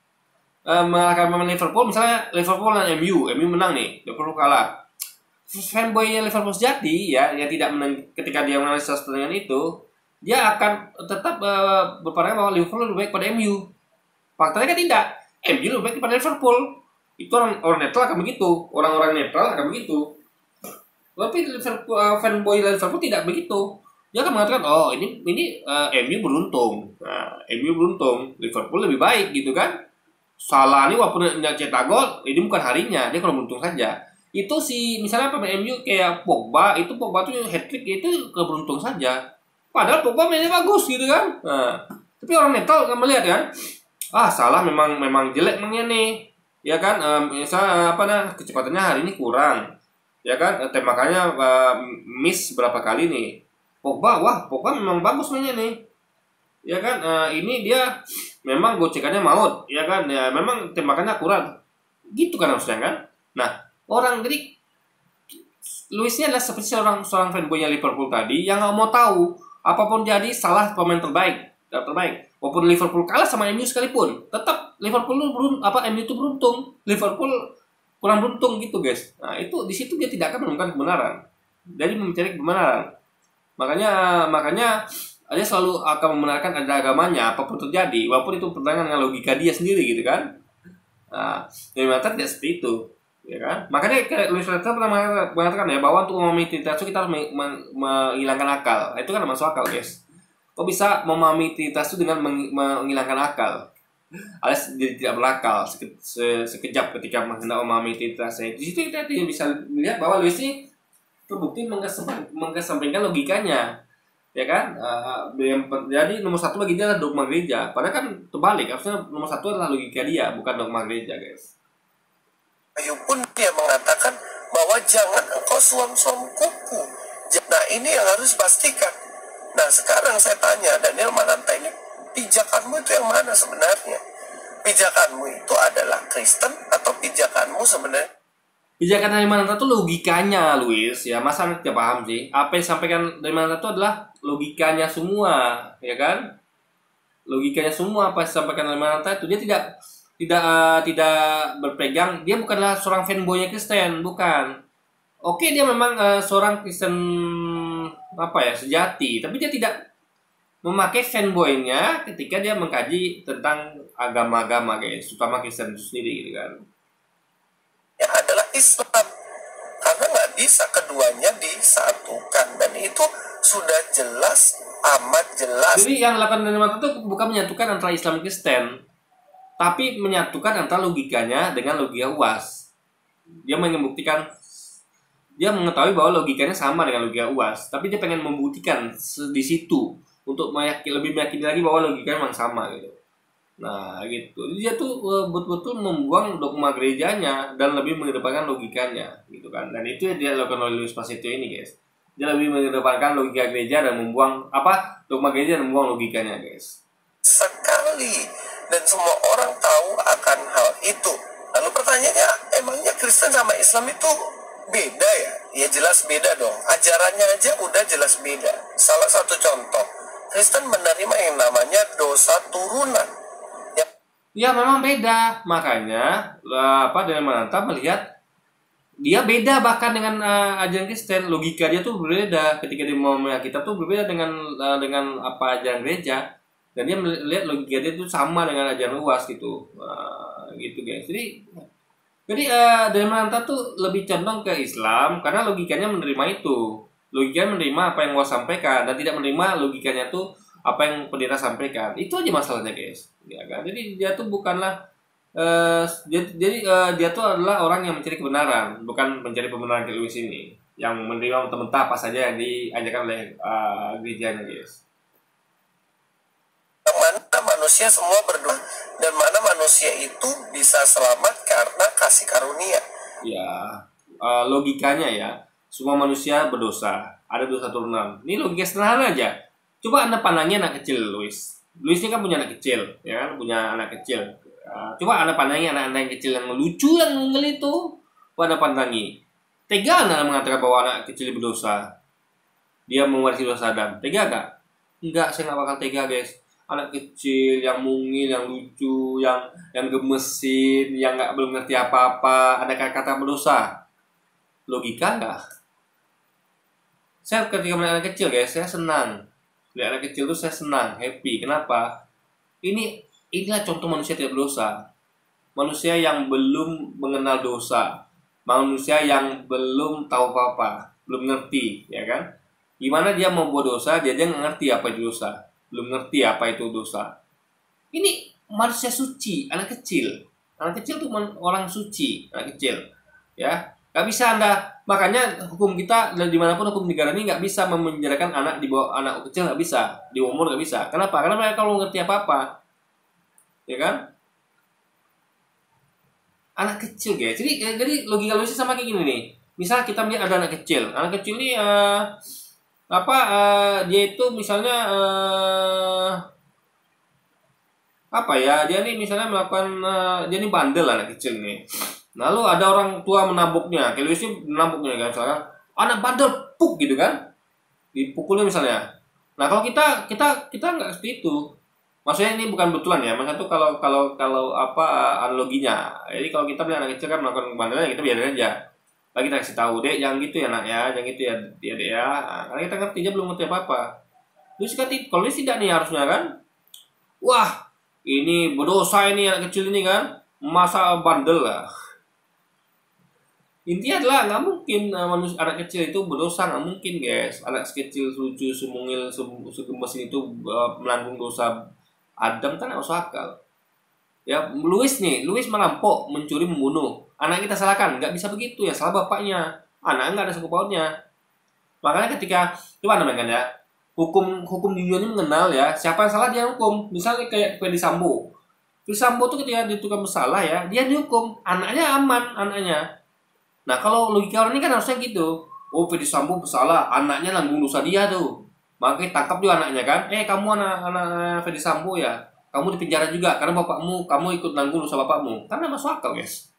mengalahkan pemain Liverpool, misalnya Liverpool dan MU menang nih, Liverpool kalah. Fanboy Liverpool sejati ya, yang tidak menang ketika dia menganalisis pertandingan itu, dia akan tetap berpandangan bahwa Liverpool lebih baik pada MU. Faktanya kan tidak. MU lebih baik pada Liverpool. Itu orang netral akan begitu. Orang-orang netral akan begitu. Tapi Liverpool, fanboy Liverpool tidak begitu. Dia akan mengatakan, oh ini MU beruntung. Nah, MU beruntung. Liverpool lebih baik gitu kan. Salah ini walaupun nggak cetak gol, ini bukan harinya. Dia kalau beruntung saja. Itu misalnya pemain MU kayak Pogba tuh hat-trick itu keberuntung saja. Padahal Pogba mainnya bagus gitu kan. Nah, tapi orang netral kan melihat kan, Salah memang jelek mainnya nih. Ya kan, misalnya kecepatannya hari ini kurang. Ya kan, tembakannya miss berapa kali nih. Pogba memang bagus mainnya nih. Ya kan, ini dia memang gocekannya maut. Ya kan, ya memang tembakannya kurang. Gitu kan harusnya kan. Nah, jadi Luis ini adalah seperti seorang fanboynya Liverpool tadi yang nggak mau tahu apapun jadi Salah pemain terbaik. Walaupun Liverpool kalah sama MU sekalipun, tetap Liverpool MU itu beruntung, Liverpool kurang beruntung gitu guys. Nah itu di situ dia tidak akan menemukan kebenaran, jadi mencari kebenaran. Makanya dia selalu akan membenarkan ada agamanya apapun terjadi, walaupun itu pertentangan dengan logika dia sendiri gitu kan. Nah, yang mengatakan tidak seperti itu, ya kan? Makanya Luis Leiter pernah mengatakan ya bahwa untuk memahami Trinitas itu kita harus menghilangkan akal. Itu kan masuk akal guys. Kok bisa memahami Trinitas itu dengan menghilangkan akal? Alias jadi tidak berakal sekejap ketika hendak memahami Trinitas. Di situ kita bisa melihat bahwa Luis ini terbukti mengesampingkan logikanya, ya kan? Jadi nomor satu bagi dia adalah dogma gereja. Padahal kan terbalik, harusnya nomor satu adalah logika dia, bukan dogma gereja, guys. Ayu pun dia mengatakan bahwa jangan engkau suam-suam kuku. Nah ini yang harus pastikan. Nah sekarang saya tanya Daniel Mananta, ini pijakanmu itu yang mana sebenarnya? Pijakanmu itu adalah Kristen atau pijakanmu sebenarnya? Pijakan dari Mananta itu logikanya, Luis. Ya masa anda tidak paham sih? Apa yang disampaikan dari Mananta itu adalah logikanya semua, ya kan? Logikanya semua apa yang disampaikan dari Mananta itu, dia tidak berpegang. Dia bukanlah seorang fanboynya Kristen, bukan. Oke, dia memang seorang Kristen sejati, tapi dia tidak memakai fanboynya ketika dia mengkaji tentang agama-agama guys, terutama Kristen itu sendiri gitu kan. Ya adalah Islam, karena nggak bisa keduanya disatukan, dan itu sudah jelas, amat jelas. Jadi yang dilakukan dari Mananta itu bukan menyatukan antara Islam dan Kristen, tapi menyatukan antara logikanya dengan logika UAS. Dia membuktikan, dia mengetahui bahwa logikanya sama dengan logika UAS, tapi dia pengen membuktikan di situ untuk lebih meyakini lagi bahwa logikanya memang sama gitu. Nah gitu, dia tuh betul-betul membuang dogma gerejanya dan lebih mengedepankan logikanya gitu kan. Dan itu yang dia lakukan oleh Luis Pasitio ini guys. Dia lebih mengedepankan logika gereja dan membuang dogma gereja dan membuang logikanya guys. Sekali, dan semua orang tahu akan hal itu. Lalu pertanyaannya, emangnya Kristen sama Islam itu beda ya? Ya jelas beda dong. Ajarannya aja udah jelas beda. Salah satu contoh, Kristen menerima yang namanya dosa turunan. Ya memang beda. Makanya Daniel Mananta melihat dia beda bahkan dengan ajaran Kristen. Logika dia tuh berbeda ketika dia mau melihat kita tuh berbeda dengan apa ajaran gereja. dan dia melihat logika dia itu sama dengan ajaran UAS gitu. Gitu guys. Jadi Dharmananta tuh lebih condong ke Islam karena logikanya menerima itu. Logikanya menerima apa yang UAS sampaikan dan tidak menerima logikanya tuh apa yang pendeta sampaikan. Itu aja masalahnya guys. Ya kan? Jadi dia tuh bukanlah dia tuh adalah orang yang mencari kebenaran, bukan mencari pembenaran kayak Lewis ini yang menerima mentah-mentah apa saja yang diajarkan oleh gerejanya guys. Mana manusia semua berdosa dan mana manusia itu bisa selamat karena kasih karunia. Ya, logikanya ya, semua manusia berdosa, ada dosa turunan. Ini logika sederhana aja. Coba Anda pandangi anak kecil, Luis. Luis ini kan punya anak kecil, ya kan? Punya anak kecil. Coba Anda pandangi anak-anak yang kecil yang lucu, yang ngel itu. Coba Anda pandangi. Tega Anda mengatakan bahwa anak kecil berdosa? Dia mewarisi dosa Adam. Tega gak? Enggak, saya nggak bakal tega guys. Anak kecil yang mungil, yang lucu, yang gemesin, yang belum ngerti apa-apa, ada kata-kata berdosa. Logika nggak? Saya ketika melihat anak kecil guys, saya senang. Lihat anak kecil tuh saya senang, happy. Kenapa? Inilah contoh manusia tidak berdosa. Manusia yang belum mengenal dosa. Manusia yang belum tahu apa-apa, belum ngerti, ya kan? Gimana dia mau buat dosa, dia nggak ngerti apa itu dosa. Belum ngerti apa itu dosa. Ini manusia suci, anak kecil. Anak kecil tuh orang suci, anak kecil. Ya, nggak bisa Anda. Makanya hukum kita dan dimanapun hukum negara ini nggak bisa memenjarakan anak di bawah anak kecil, nggak bisa, di umur nggak bisa. Kenapa? Karena mereka kalau ngerti apa-apa, ya kan? Anak kecil guys. Jadi logika Lucy sama kayak gini nih. Misal kita melihat ada anak kecil ini dia itu misalnya apa ya, dia nih misalnya melakukan dia nih bandel anak kecil nih. Lalu ada orang tua menabuknya, kayak Lucy menabuknya kan, misalnya anak bandel puk gitu kan, dipukulnya misalnya. Nah kalau kita nggak seperti itu. Maksudnya ini bukan betulan ya, maksudnya tuh kalau apa analoginya. Jadi kalau kita melihat anak kecil kan melakukan kebandelan, kita biarin aja. Lagi kita kasih tahu, dek jangan gitu ya nak ya, jangan gitu ya dek ya. Nah, karena kita ngerti, dia belum ngerti apa-apa. Terus kalau dia tidak nih harusnya kan, wah ini berdosa ini anak kecil ini kan, masa bandel lah. Intinya adalah nggak mungkin anak kecil itu berdosa, nggak mungkin guys. Anak kecil lucu, semungil, segemes itu melanggung dosa Adam kan nggak masuk akal. Ya, Louis merampok, mencuri, membunuh. Anak kita salahkan, nggak bisa begitu ya, salah bapaknya. Anak nggak ada sangkut pautnya. Makanya ketika coba namanya ya, hukum di dunia ini mengenal ya, siapa yang salah dia hukum. Misalnya kayak Ferdy Sambo. Ferdy Sambo tuh ketika ditentukan bersalah ya, dia dihukum, anaknya aman, anaknya. Nah kalau logika orang ini kan harusnya gitu. Oh Ferdy Sambo bersalah, anaknya nanggung dosa dia tuh. Makanya tangkap juga anaknya kan. Kamu anak Ferdy Sambo ya, kamu di penjara juga karena kamu ikut nanggung dosa bapakmu. Karena masuk akal guys.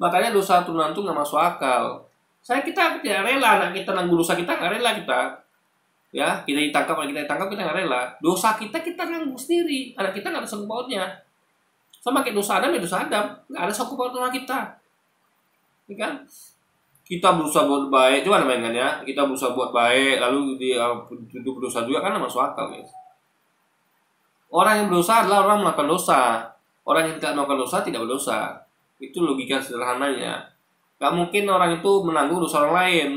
Makanya dosa turunan itu nggak masuk akal. Kita tidak rela anak kita nanggung dosa kita, nggak rela kita. Ya kita ditangkap kita nggak rela. Dosa kita nanggung sendiri. Anak kita nggak ada sangkut pautnya. Sama kayak dosa Adam, nggak ada sangkut paut sama kita. Ya kan? Kita berusaha buat baik, coba namanya ya. Kita berusaha buat baik, lalu dia berdosa juga kan masuk akal guys. Orang yang berdosa adalah orang melakukan dosa. Orang yang tidak melakukan dosa tidak berdosa. Itu logika sederhananya. Gak mungkin orang itu menanggung dosa orang lain.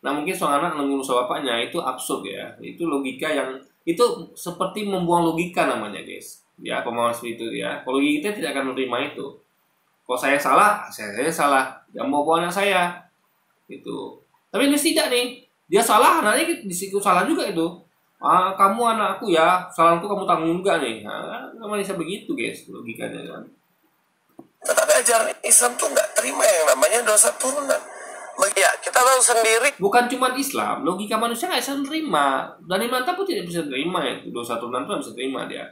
Nah mungkin seorang anak menanggung dosa bapaknya, itu absurd ya. Itu logika yang itu seperti membuang logika namanya guys. Ya pemahaman seperti itu ya. Kalau kita tidak akan menerima itu. Kalau saya salah, saya salah. Jangan bawa anak saya. Itu. Tapi ini tidak nih. Dia salah, anaknya disitu salah juga itu. Kamu anakku ya, salahku kamu tanggung juga nih. Nggak bisa begitu guys, logikanya kan. Tetapi ajaran Islam tuh nggak terima yang namanya dosa turunan. Ya, kita tahu sendiri. Bukan cuma Islam, logika manusia nggak bisa menerima. Dani Manta pun tidak bisa menerima ya. Dosa turunan pun nggak bisa terima dia.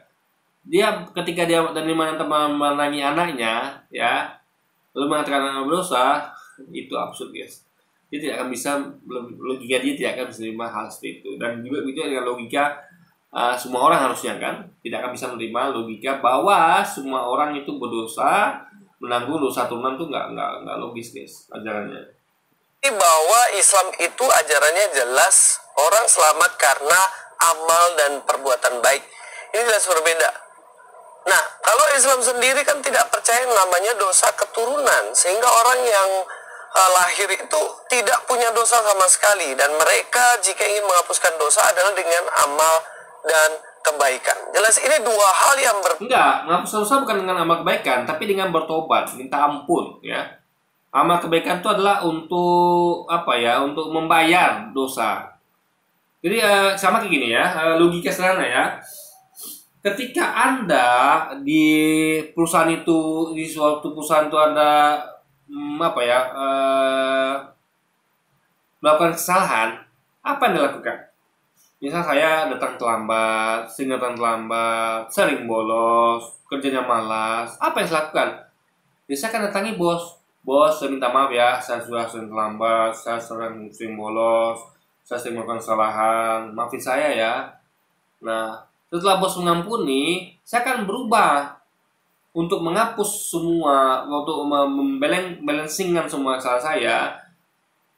Ketika Dani Manta memerangi anaknya, ya, lalu mengatakan anak berdosa, itu absurd guys. Dia tidak akan bisa, logika dia tidak akan bisa menerima hal seperti itu. Dan juga begitu dengan logika semua orang harusnya kan tidak akan bisa menerima logika bahwa semua orang itu berdosa, menanggung dosa turunan itu nggak logis guys ajarannya. Bahwa Islam itu ajarannya jelas, orang selamat karena amal dan perbuatan baik. Ini jelas berbeda. Nah, kalau Islam sendiri kan tidak percaya namanya dosa keturunan, sehingga orang yang lahir itu tidak punya dosa sama sekali, dan mereka jika ingin menghapuskan dosa adalah dengan amal dan kebaikan. Jelas ini dua hal yang Enggak, menghapus dosa bukan dengan amal kebaikan, tapi dengan bertobat, minta ampun, ya. Amal kebaikan itu adalah untuk apa ya? Untuk membayar dosa. Jadi sama kayak gini ya, logika sederhana ya. Ketika Anda di perusahaan itu, di suatu perusahaan itu Anda apa ya, melakukan kesalahan, apa yang dilakukan? Misal saya datang terlambat, sering bolos, kerjanya malas, apa yang saya lakukan? Saya akan datangi bos. Bos, saya minta maaf ya, saya sudah sering terlambat, saya sering bolos, saya sering melakukan kesalahan, maafin saya ya. Nah, setelah bos mengampuni, saya akan berubah untuk menghapus semua, untuk membalancingkan semua kesalahan saya.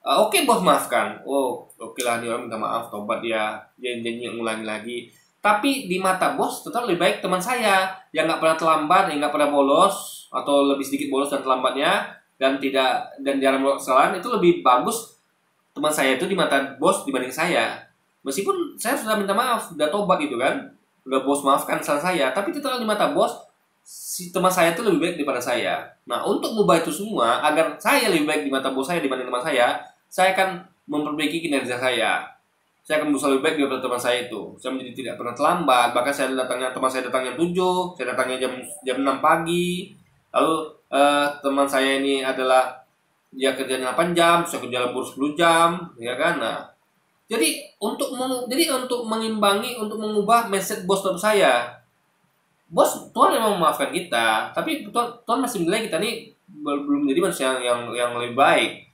Oke bos, maafkan. Oh, oke lah, dia minta maaf, tobat dia janji ngulangi lagi. Tapi di mata bos tetap lebih baik teman saya yang nggak pernah terlambat, yang nggak pernah bolos, atau lebih sedikit bolos dan terlambatnya, dan jarang melakukan kesalahan, itu lebih bagus teman saya itu di mata bos dibanding saya. Meskipun saya sudah minta maaf, sudah tobat gitu kan, udah bos maafkan kesalahan saya, tapi tetap di mata bos si teman saya itu lebih baik daripada saya. Nah, untuk mengubah itu semua agar saya lebih baik di mata bos saya dibanding teman saya akan memperbaiki kinerja saya. Saya akan berusaha lebih baik daripada teman saya itu. Saya menjadi tidak pernah terlambat. Bahkan teman saya datangnya 7, saya datangnya jam 6 pagi. Lalu teman saya ini adalah dia kerjanya 8 jam, saya kerja lembur 10 jam, ya kan? Nah, jadi untuk mengimbangi, untuk mengubah mindset bos terhadap saya. Bos, Tuhan memang memaafkan kita, tapi Tuhan masih menilai kita ini belum menjadi manusia yang lebih baik.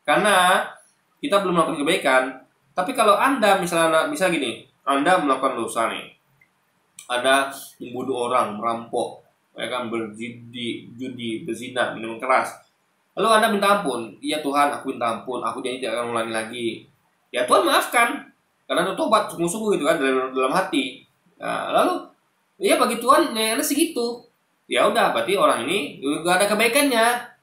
Karena kita belum melakukan kebaikan. Tapi kalau Anda misalnya gini, Anda melakukan dosa nih. Anda membunuh orang, merampok, ya kan, judi, berzina, minum keras. Lalu Anda minta ampun. Iya Tuhan, aku minta ampun, aku janji tidak akan ulangi lagi. Ya Tuhan maafkan. Karena Anda tobat sungguh-sungguh gitu kan dalam hati. Nah, lalu ya bagi Tuhan ya segitu. Ya udah, berarti orang ini juga ada kebaikannya.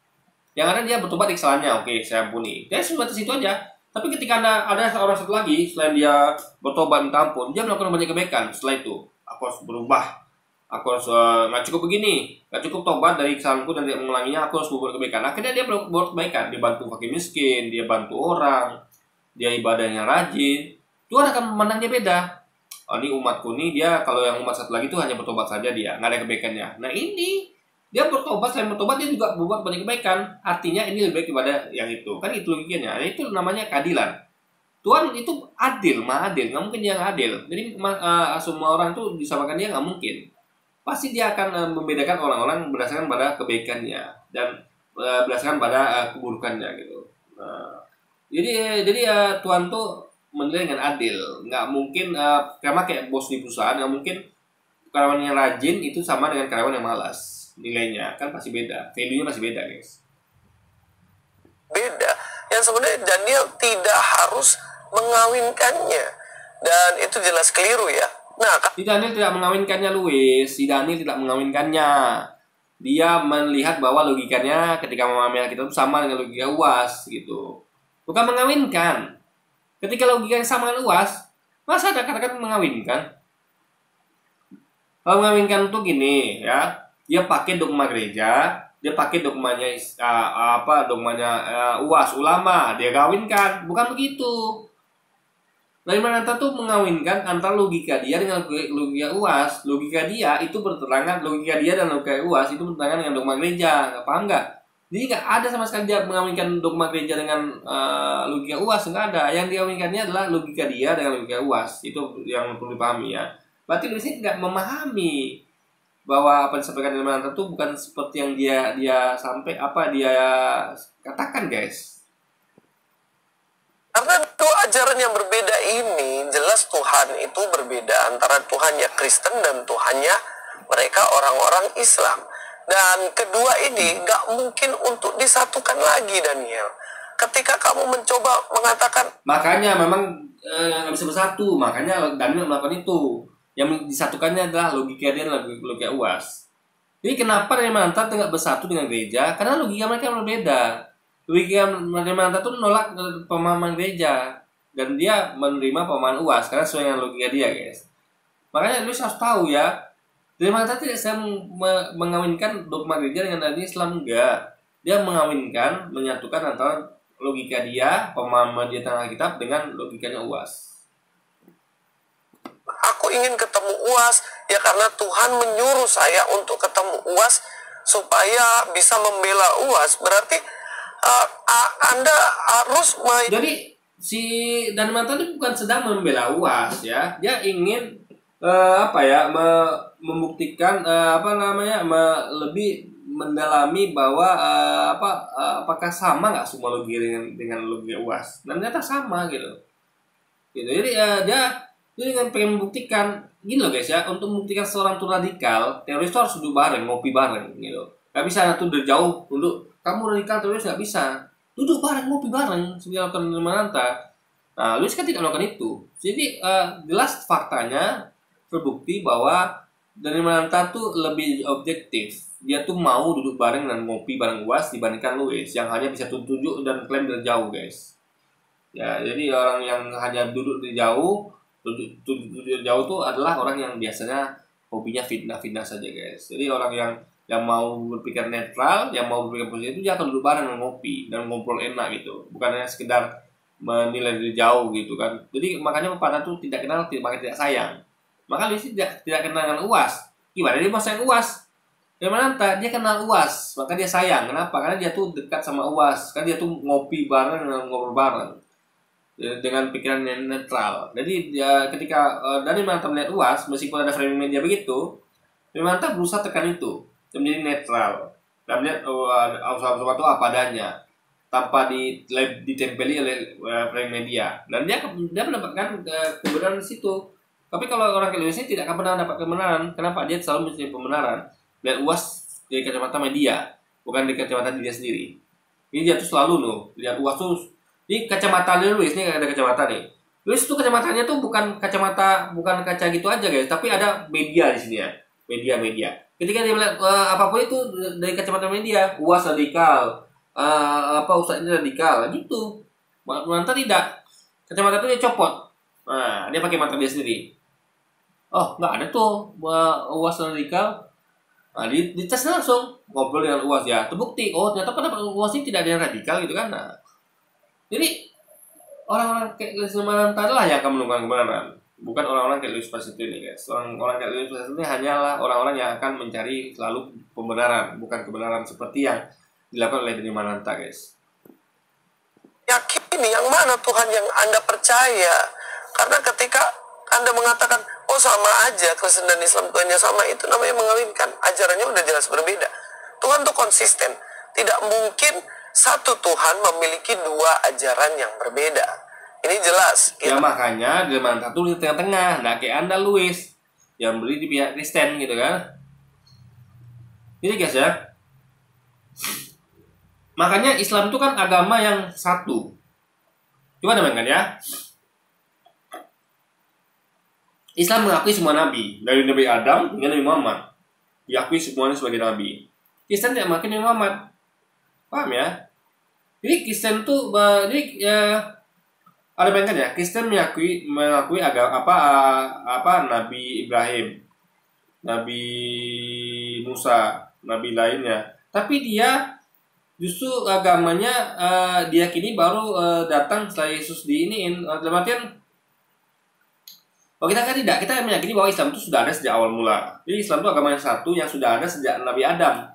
Yang ada dia bertobat di kesalahannya, oke, saya ampuni. Dia sebatas itu aja. Tapi ketika ada orang satu lagi, selain dia bertobat minta ampun, dia melakukan banyak kebaikan. Setelah itu, aku harus berubah. Aku harus nggak cukup begini, nggak cukup tobat dari kesalahanku dan tidak mengulanginya. Aku harus berbuat kebaikan. Akhirnya dia berbuat kebaikan. Dia bantu fakir miskin, dia bantu orang, dia ibadahnya rajin. Tuhan akan memandang dia beda. Oh, ini umatku nih, dia kalau yang umat satu lagi itu hanya bertobat saja, dia nggak ada kebaikannya. Nah ini dia bertobat, selain bertobat dia juga berbuat banyak kebaikan. Artinya ini lebih baik daripada yang itu. Kan itu logikanya. Nah, itu namanya keadilan. Tuhan itu adil, maha adil. Nggak mungkin dia nggak adil. Jadi semua orang itu disamakan dia nggak mungkin. Pasti dia akan membedakan orang-orang berdasarkan pada kebaikannya dan berdasarkan pada keburukannya gitu. Nah, jadi Tuhan tuh menilai dengan adil. Nggak mungkin karena kayak bos di perusahaan, nggak mungkin karyawan yang rajin itu sama dengan karyawan yang malas. Nilainya kan pasti beda, value-nya pasti beda, guys. Beda. Yang sebenarnya Daniel tidak harus mengawinkannya, dan itu jelas keliru ya. Nah, si Daniel tidak mengawinkannya, Luis. Si Daniel tidak mengawinkannya. Dia melihat bahwa logikanya ketika memamerkan kita itu sama dengan logika UAS gitu. Bukan mengawinkan. Ketika logikanya sama dengan UAS, masa ada kata-kata mengawinkan? Kalau mengawinkan tuh gini ya. Dia pakai dogma gereja, dia pakai dogmanya UAS ulama, dia kawinkan, bukan begitu. Dari mana tuh mengawinkan antara logika dia dengan logika UAS? Logika dia itu bertentangan, logika dia dan logika UAS itu bertentangan dengan dogma gereja, paham nggak? Jadi nggak ada sama sekali dia mengawinkan dogma gereja dengan logika UAS, nggak ada. Yang diawinkannya adalah logika dia dengan logika UAS, itu yang perlu dipahami ya. Berarti di sini nggak memahami bahwa apa yang disampaikan dari Mananta itu bukan seperti yang dia katakan, guys. Karena dua ajaran yang berbeda ini, jelas Tuhan itu berbeda antara Tuhannya Kristen dan Tuhannya mereka orang-orang Islam. Dan kedua ini nggak mungkin untuk disatukan lagi, Daniel. Ketika kamu mencoba mengatakan, makanya memang nggak bisa bersatu, makanya Daniel melakukan itu. Yang disatukannya adalah logika dia dan logika UAS. Jadi kenapa Mananta tidak bersatu dengan gereja? Karena logika mereka berbeda. Logika Mananta itu menolak pemahaman gereja dan dia menerima pemahaman UAS karena sesuai dengan logika dia, guys. Makanya lu harus tahu ya, Mananta tidak saya mengawinkan dogma gereja dengan adanya Islam, enggak. Dia mengawinkan, menyatukan antara logika dia, pemahaman dia tentang Alkitab dengan logikanya UAS. Aku ingin ketemu UAS ya karena Tuhan menyuruh saya untuk ketemu UAS supaya bisa membela UAS. Berarti Anda harus jadi si Mananta itu bukan sedang membela UAS ya. Dia ingin membuktikan lebih mendalami bahwa apakah sama nggak semua logika dengan logika UAS. Dan ternyata sama gitu. Jadi dia dengan pengen membuktikan gini loh guys ya, untuk membuktikan seorang itu radikal, teroris itu harus duduk bareng, ngopi bareng gitu. Gak bisa tuh dari jauh duduk, kamu radikal teroris gak bisa. Duduk bareng, ngopi bareng, seperti melakukan Mananta. Nah, Luis kan tidak melakukan itu. Jadi jelas faktanya terbukti bahwa dari Mananta tuh lebih objektif. Dia tuh mau duduk bareng dan ngopi bareng UAS dibandingkan Luis yang hanya bisa tunjuk dan klaim dari jauh guys. Ya, jadi orang yang hanya duduk dari jauh tuh adalah orang yang biasanya hobinya fitnah saja guys. Jadi orang yang mau berpikir netral, yang mau berpikir positif itu dia akan duduk bareng dan ngopi dan ngobrol enak gitu. Bukan hanya sekedar menilai dari jauh gitu kan. Jadi makanya pepatah tuh tidak kenal maka tidak sayang. Maka Luis tidak kenal dengan UAS. Gimana dia mau sayang UAS? Dari Mananta dia kenal UAS, maka dia sayang. Kenapa? Karena dia tuh dekat sama UAS. Karena dia tuh ngopi bareng dan ngobrol bareng dengan pikiran yang netral. Jadi ya, ketika dari Mananta melihat UAS, meskipun ada framing media begitu, Mananta berusaha tekan itu menjadi netral dan melihat sesuatu apa adanya tanpa ditempeli oleh framing media, dan dia mendapatkan kebenaran di situ. Tapi kalau orang Indonesia tidak akan pernah dapat kebenaran. Kenapa? Dia selalu mencari pembenaran dan UAS dari kacamata media, bukan dari kacamata dia sendiri. Ini dia tuh selalu lihat UAS tuh. Ini kacamata Luis, ini ada kacamata nih. Luis tuh kacamatanya tuh bukan kaca gitu aja guys, tapi ada media di sini ya, media. Ketika dia melihat apapun itu dari kacamata media, UAS radikal, Ustadz ini radikal, gitu. Mananta tidak, kacamata itu dia copot. Nah, dia pakai mata dia sendiri. Oh, nggak ada tuh UAS radikal. Nah, dites langsung ngobrol dengan UAS ya, terbukti. Oh, ternyata pada UAS ini tidak ada yang radikal gitu kan. Nah, jadi orang-orang kayak Luis Mananta lah yang akan menemukan kebenaran, bukan orang-orang kayak Luis Pastor ini guys. Orang-orang kayak Luis Pastor ini hanyalah orang-orang yang akan mencari selalu pembenaran, bukan kebenaran seperti yang dilakukan oleh Dari Mananta guys. Yakini yang mana Tuhan yang Anda percaya. Karena ketika Anda mengatakan, oh sama aja Kristen dan Islam Tuhannya sama, itu namanya mengawinkan. Ajarannya udah jelas berbeda. Tuhan tuh konsisten. Tidak mungkin satu Tuhan memiliki dua ajaran yang berbeda. Ini jelas. Ya makanya Dari Mananta tuh di tengah-tengah. Nah kayak Anda Luis yang beli di pihak Kristen gitu kan. Ini guys ya. Makanya Islam itu kan agama yang satu. Coba dengarkan ya. Islam mengakui semua nabi, dari Nabi Adam hingga Nabi Muhammad. Diakui semuanya sebagai nabi. Kristen tidak mengakui Nabi Muhammad. Paham ya? Jadi Kristen tuh ada bayangkan ya, Kristen mengakui agama Nabi Ibrahim, Nabi Musa, nabi lainnya. Tapi dia justru agamanya diyakini baru datang setelah Yesus diiniin. Dalam artian, kita kan tidak, kita meyakini bahwa Islam itu sudah ada sejak awal mula. Jadi Islam itu agama yang satu yang sudah ada sejak Nabi Adam.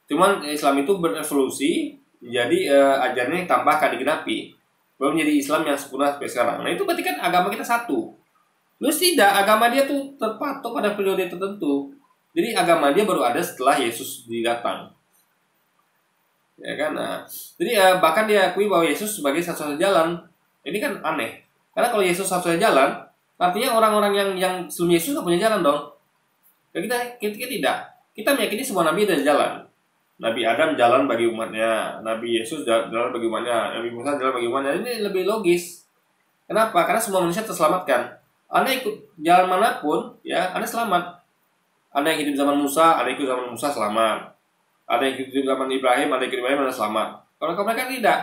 Cuman Islam itu berevolusi menjadi ajarannya yang tambahkan digenapi, baru menjadi Islam yang sempurna sampai sekarang. Nah itu berarti kan agama kita satu. Terus tidak, agama dia tuh terpatok pada periode tertentu. Jadi agama dia baru ada setelah Yesus datang. Ya kan? Nah, jadi bahkan dia akui bahwa Yesus sebagai satu-satunya jalan. Ini kan aneh. Karena kalau Yesus satu-satunya jalan, artinya orang-orang yang sebelum Yesus nggak punya jalan dong. Kita tidak. Kita meyakini semua nabi ada jalan. Nabi Adam jalan bagi umatnya, Nabi Yesus jalan bagi umatnya, Nabi Musa jalan bagi umatnya. Ini lebih logis. Kenapa? Karena semua manusia terselamatkan. Anda ikut jalan manapun, ya, Anda selamat. Anda yang hidup zaman Musa, Anda ikut zaman Musa selamat. Ada yang hidup zaman Ibrahim, ada yang ikut Ibrahim, Anda selamat. Kalau mereka tidak,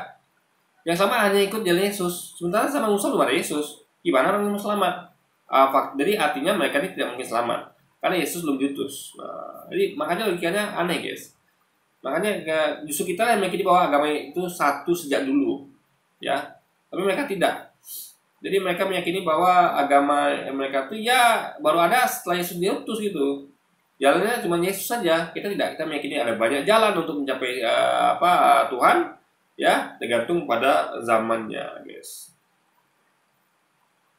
yang sama hanya ikut jalan Yesus. Sementara sama Musa belum ada Yesus. Gimana orang yang mau selamat? Jadi artinya mereka ini tidak mungkin selamat karena Yesus belum diutus. Jadi makanya logikanya aneh, guys. Makanya justru kita yang meyakini bahwa agama itu satu sejak dulu, ya. Tapi mereka tidak. Jadi mereka meyakini bahwa agama mereka itu ya baru ada setelah Yesus diutus gitu. Jalannya cuma Yesus saja. Kita tidak. Kita meyakini ada banyak jalan untuk mencapai Tuhan, ya, tergantung pada zamannya, guys.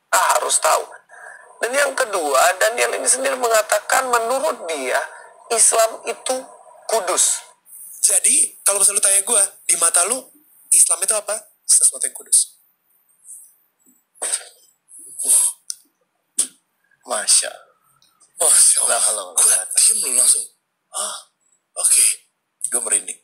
Harus tahu. Dan yang kedua, Daniel ini sendiri mengatakan menurut dia Islam itu kudus. Jadi kalau misalnya lu tanya gue, di mata lu Islam itu apa? Sesuatu yang kudus. Masya Allah. Allah. Allah. Gue diem lu langsung. Oke. Gue merinding.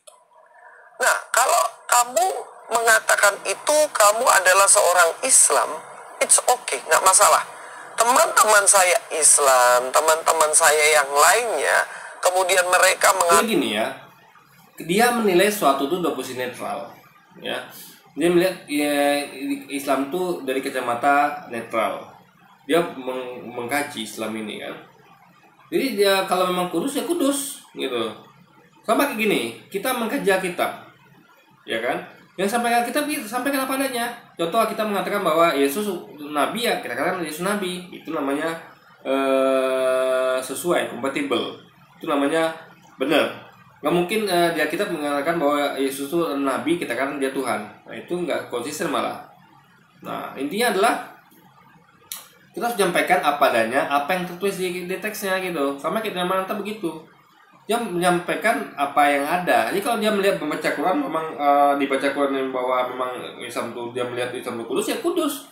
Nah, kalau kamu mengatakan itu kamu adalah seorang Islam, it's okay, nggak masalah. Teman-teman saya Islam, teman-teman saya yang lainnya, kemudian mereka Jadi gini ya, dia menilai suatu itu udah posisi netral, ya. Dia melihat ya, Islam itu dari kacamata netral. Dia mengkaji Islam ini kan. Jadi dia kalau memang kudus ya kudus gitu. Sama kayak gini, kita mengkaji kitab, ya kan? Yang sampaikan kita sampaikan apa adanya. Contoh kita mengatakan bahwa Yesus Nabi, ya kita katakan Yesus Nabi. Itu namanya sesuai, kompatibel. Itu namanya benar. Nggak mungkin dia kita mengatakan bahwa Yesus itu Nabi, kita katakan dia Tuhan. Nah itu nggak konsisten malah. Nah intinya adalah kita harus menyampaikan apa adanya, apa yang tertulis di teksnya gitu. Sama kita mantap begitu. Dia menyampaikan apa yang ada. Jadi kalau dia melihat membaca Quran, memang dibaca Quran bahwa memang Islam itu dia melihat Islam itu kudus, ya kudus,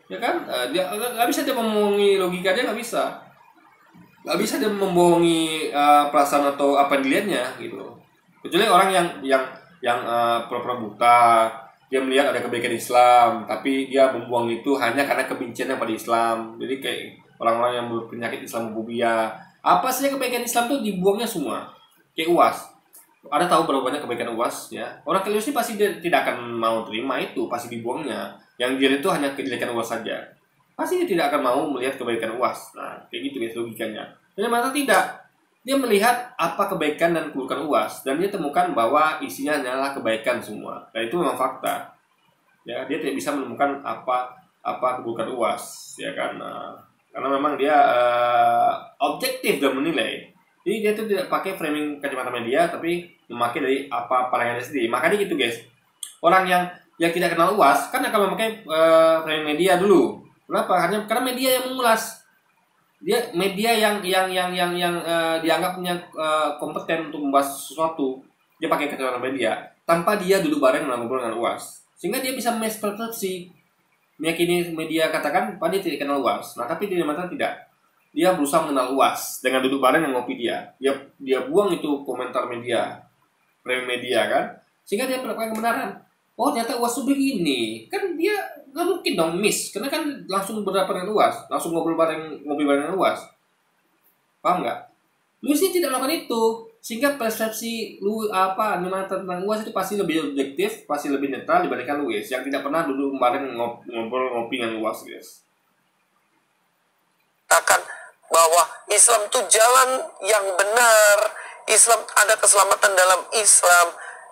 ya kan? Dia nggak bisa dia membohongi logikanya, nggak bisa dia membohongi perasaan atau apa yang dilihatnya gitu. Kecuali orang yang pura-pura buta, dia melihat ada kebaikan Islam, tapi dia membuang itu hanya karena kebenciannya pada Islam. Jadi kayak orang-orang yang berpenyakit Islamofobia. Apa saja kebaikan Islam tuh dibuangnya semua. Kayak UAS. Ada tahu berapa banyak kebaikan UAS ya? Orang Katolik pasti dia tidak akan mau terima itu, pasti dibuangnya. Yang dia itu hanya kejelekan UAS saja. Pasti dia tidak akan mau melihat kebaikan UAS. Nah, kayak gitu guys logikanya. Dan mata tidak. Dia melihat apa kebaikan dan keburukan UAS dan dia temukan bahwa isinya hanyalah kebaikan semua. Dan itu memang fakta. Ya, dia tidak bisa menemukan apa keburukan UAS, ya kan? Karena memang dia objektif dan menilai. Jadi dia itu tidak pakai framing kacamata media, tapi memakai dari apa pandangannya sendiri. Makanya gitu guys. Orang yang tidak kenal UAS kan akan memakai framing media dulu. Kenapa? Karena media yang mengulas. Dia media yang dianggap punya kompeten untuk membahas sesuatu. Dia pakai kacamata media tanpa dia duduk bareng ngobrol dengan UAS. Sehingga dia bisa mempersepsi, meyakini media katakan pada dia tidak kenal UAS. Nah, tapi dia mata tidak. Dia berusaha mengenal UAS dengan duduk bareng yang ngopi dia. Dia buang itu komentar media, frame media kan. Sehingga dia mendapatkan kebenaran. Oh, ternyata UAS itu begini. Kan dia nggak mungkin dong miss, karena kan langsung berhadapan dengan UAS, langsung ngopi bareng dengan UAS. Paham nggak? Lu sih tidak melakukan itu. Sehingga persepsi lu tentang UAS itu pasti lebih objektif, pasti lebih netral dibandingkan Luis yang tidak pernah duduk bareng ngobrol ngopi dengan UAS, guys. Katakan bahwa Islam itu jalan yang benar, Islam ada keselamatan dalam Islam,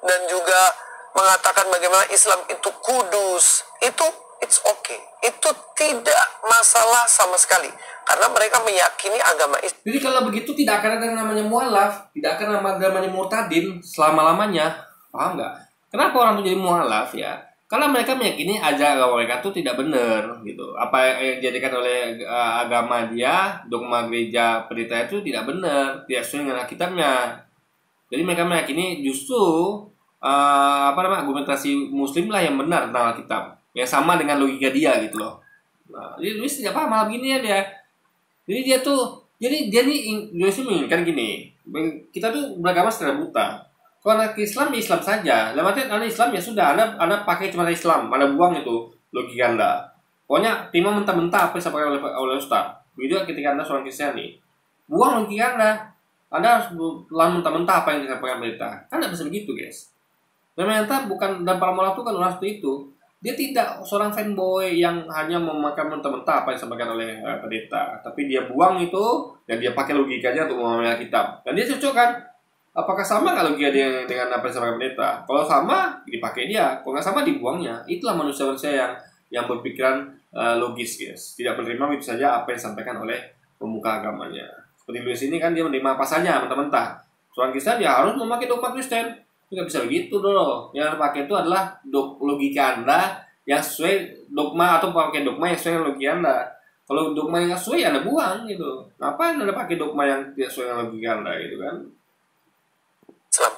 dan juga mengatakan bagaimana Islam itu kudus. Itu it's okay. Itu tidak masalah sama sekali. Karena mereka meyakini agama Islam. Jadi kalau begitu tidak akan ada namanya mualaf, tidak akan ada namanya murtadin selama-lamanya. Paham nggak? Kenapa orang itu jadi mualaf ya? Karena mereka meyakini agama mereka itu tidak benar gitu. Apa yang dijadikan oleh agama dia, dogma gereja pendeta itu tidak benar, tidak sesuai dengan kitabnya. Jadi mereka meyakini justru argumentasi Muslim lah yang benar tentang Alkitab, yang sama dengan logika dia gitu loh. Nah, jadi Luis tidak paham malah begini ya dia. Jadi dia nih menginginkan gini, kita tuh beragama secara buta. Kalau anak Islam ya Islam saja. Dalam artian anak Islam ya sudah, anda pakai cuma Islam, anda buang itu logika anda. Pokoknya terima mentah-mentah apa yang disampaikan oleh Ustaz. Begitu ketika Anda seorang Kristiani, buang logika Anda. Anda harus telan mentah-mentah apa yang disampaikan pemerintah. Kan tidak bisa begitu, guys. Dan pemerintah bukan, dan para ulama itu kan orang seperti itu. Dia tidak seorang fanboy yang hanya memakan mentah-mentah apa yang disampaikan oleh pendeta, tapi dia buang itu dan dia pakai logikanya untuk memahami kitab. Dan dia cocokkan. Apakah sama nggak logika dia dengan apa yang disampaikan pendeta? Kalau sama, dipakai dia. Kalau nggak sama, dibuangnya. Itulah manusia-manusia yang berpikiran logis, guys. Tidak menerima begitu saja apa yang disampaikan oleh pemuka agamanya. Seperti Louis ini kan dia menerima apa saja mentah-mentah. Seorang Kristen dia harus memakai dogma Kristen. Tidak bisa begitu dulu. Yang harus pakai itu adalah logika Anda yang sesuai dogma, atau pakai dogma yang sesuai dengan logika Anda. Kalau dogma yang nggak sesuai, Anda buang gitu. Ngapain Anda pakai dogma yang tidak sesuai dengan logika Anda gitu kan? Islam.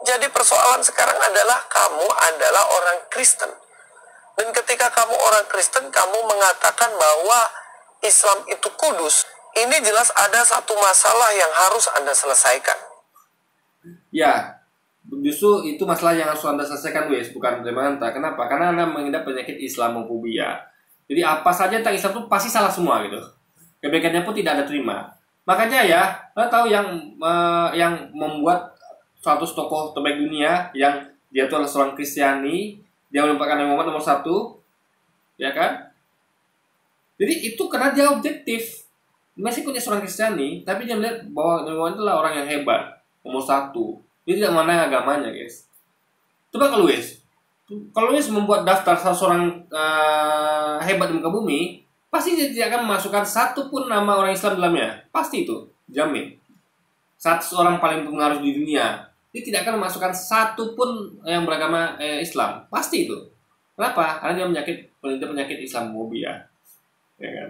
Jadi persoalan sekarang adalah kamu adalah orang Kristen. Dan ketika kamu orang Kristen, kamu mengatakan bahwa Islam itu kudus. Ini jelas ada satu masalah yang harus Anda selesaikan. Ya, justru itu masalah yang harus Anda selesaikan, Wes, bukan Demanta. Kenapa? Karena Anda mengidap penyakit Islamofobia. Jadi apa saja tentang Islam itu pasti salah semua gitu. Kebaikannya pun tidak Anda terima. Makanya ya, Anda tahu yang membuat suatu tokoh terbaik dunia yang dia itu adalah seorang Kristiani, dia menempatkan Nabi Muhammad nomor 1, ya kan? Jadi itu karena dia objektif. Meskipun dia seorang Kristiani, tapi dia melihat bahwa Nabi Muhammad adalah orang yang hebat, nomor 1. Dia tidak memandang agamanya, guys. Coba kalau Luis membuat daftar seorang hebat di muka bumi, pasti dia tidak akan memasukkan satu pun nama orang Islam dalamnya. Pasti itu, jamin. Satu orang paling pengaruh di dunia, dia tidak akan memasukkan satu pun yang beragama Islam. Pasti itu. Kenapa? Karena dia penyakit Islamofobia. Ya kan?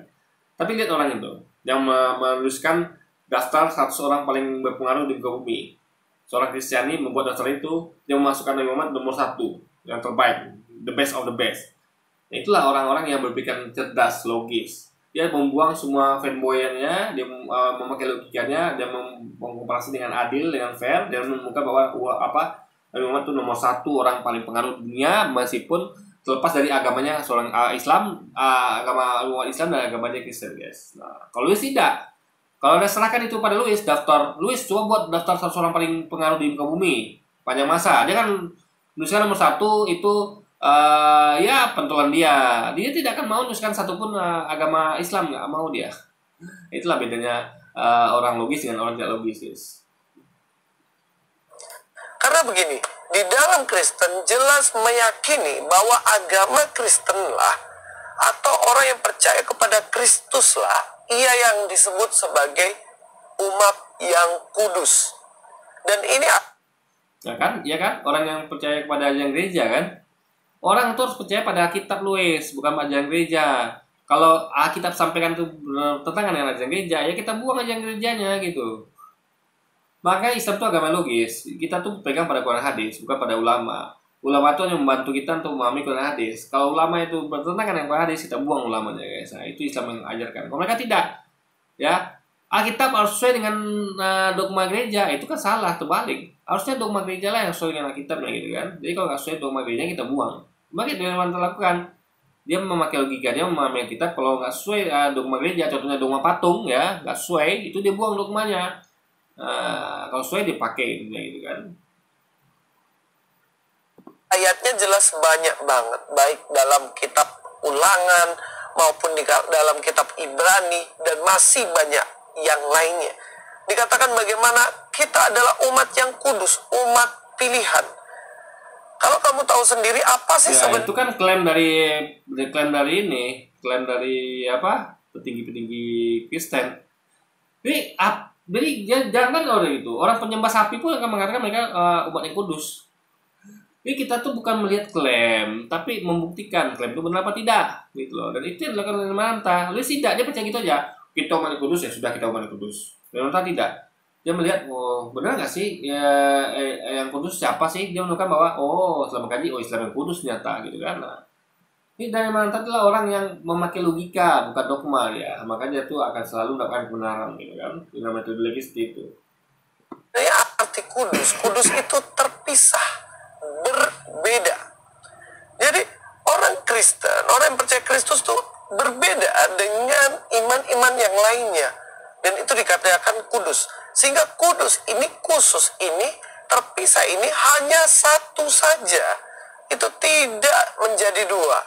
Tapi lihat orang itu yang menuliskan daftar 100 orang paling berpengaruh di muka bumi. Seorang Kristiani membuat daftar itu, dia memasukkan Nabi Muhammad nomor 1, yang terbaik, the best of the best. Nah, itulah orang-orang yang berpikir cerdas, logis. Dia membuang semua fanboynya, dia memakai logikanya, dia mengkomparasi dengan adil, dengan fair, dan menemukan bahwa Nabi Muhammad itu nomor 1 orang paling pengaruh di dunia, meskipun terlepas dari agamanya seorang agama umat Islam dan agamanya Kristen, guys. Nah, kalau Luis tidak, kalau Anda serahkan itu pada Luis, Luis coba buat daftar 100 orang paling pengaruh di muka bumi panjang masa. Dia kan nuliskan nomor 1 itu ya pentolan dia tidak akan mau nuliskan satupun agama Islam, nggak mau dia. Itulah bedanya orang logis dengan orang tidak logis, guys. Karena begini, di dalam Kristen jelas meyakini bahwa agama Kristenlah atau orang yang percaya kepada Kristuslah, ia yang disebut sebagai umat yang kudus. Dan ini ya kan, orang yang percaya kepada ajaran gereja kan, orang itu harus percaya pada Alkitab, Luis, bukan ajaran gereja. Kalau Alkitab sampaikan itu bertentangan dengan ajaran gereja, ya kita buang ajaran gerejanya gitu. Makanya Islam itu agama logis. Kita tuh pegang pada Quran hadis, bukan pada ulama. Ulama itu hanya membantu kita untuk memahami Quran hadis. Kalau ulama itu bertentangan dengan Quran hadis, kita buang ulamanya, guys. Nah, itu Islam yang ajarkan. Kalau mereka tidak, ya Alkitab harus sesuai dengan dogma gereja, itu kan salah, terbalik. Harusnya dogma gereja lah yang sesuai dengan Alkitabnya gitu kan. Jadi kalau nggak sesuai dogma gereja, kita buang. Bagaimana dengan yang kita lakukan? Dia memakai logikanya, memahami Alkitab. Kalau nggak sesuai dogma gereja, contohnya dogma patung, ya nggak sesuai, itu dia buang dogmanya. Kalau sesuai dipakai gitu kan. Ayatnya jelas banyak banget, baik dalam kitab Ulangan maupun di dalam kitab Ibrani dan masih banyak yang lainnya. Dikatakan bagaimana kita adalah umat yang kudus, umat pilihan. Kalau kamu tahu sendiri apa sih sebenarnya? Itu kan klaim dari apa? Petinggi-petinggi Kristen. Jadi jangan orang itu, orang penyembah sapi pun akan mengatakan mereka umat yang kudus. Jadi kita tuh bukan melihat klaim, tapi membuktikan klaim itu benar apa tidak, gitu loh. Dan itu yang dilakukan oleh Manta. Lalu tidak, dia percaya gitu aja. Kita umat yang kudus, ya sudah kita umat yang kudus. Dan Manta tidak. Dia melihat, oh benar nggak sih ya, yang kudus siapa sih? Dia menemukan bahwa selama kaji, Islam yang kudus ternyata, gitu kan. Nah, ini dari Manta adalah orang yang memakai logika, bukan dogma ya. Makanya itu akan selalu mendapatkan kebenaran, gitu kan. Dengan metodologi seperti itu. Nah, arti kudus itu terpisah, berbeda. Jadi orang Kristen, orang yang percaya Kristus tuh berbeda dengan iman-iman yang lainnya. Dan itu dikatakan kudus. Sehingga kudus ini, khusus ini, terpisah ini hanya satu saja. Itu tidak menjadi dua.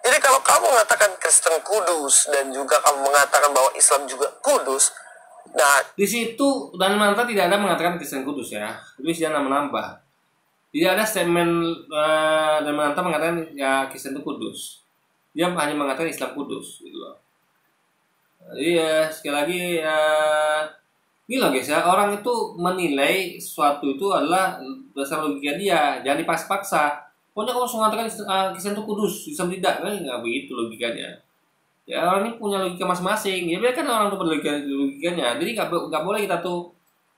Jadi kalau kamu mengatakan Kristen kudus dan juga kamu mengatakan bahwa Islam juga kudus, nah Di situ dan Mananta tidak ada mengatakan Kristen kudus ya. Luis jangan menambah. Tidak ada statement dan Mananta mengatakan ya Kristen itu kudus. Dia hanya mengatakan Islam kudus gitu loh. Jadi ya sekali lagi gini loh guys ya, orang itu menilai sesuatu itu adalah dasar logika dia, jangan dipaksa-paksa. Pokoknya kamu langsung mengatakan Kristen itu kudus, Islam tidak, kan nggak begitu logikanya. Ya orang ini punya logika masing-masing. Ya biarkan orang itu berlogikanya. Jadi nggak boleh kita tuh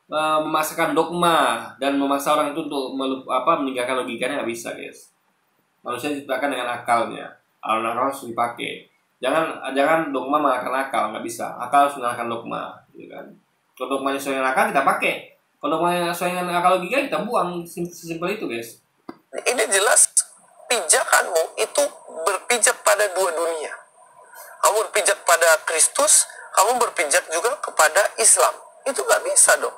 memaksakan dogma dan memaksa orang itu untuk meninggalkan logikanya, nggak bisa guys. Manusia diciptakan dengan akalnya. Akal harus dipakai. Jangan dogma mengalahkan akal, nggak bisa. Akal harus mengalahkan dogma, gitu kan. Kalau dogmanya sesuai dengan akal kita pakai. Kalau dogmanya sesuai dengan akal logika kita buang. Simpel itu guys. ini jelas pijakanmu itu berpijak pada dua dunia. Kamu berpijak pada Kristus, kamu berpijak juga kepada Islam. Itu nggak bisa dong.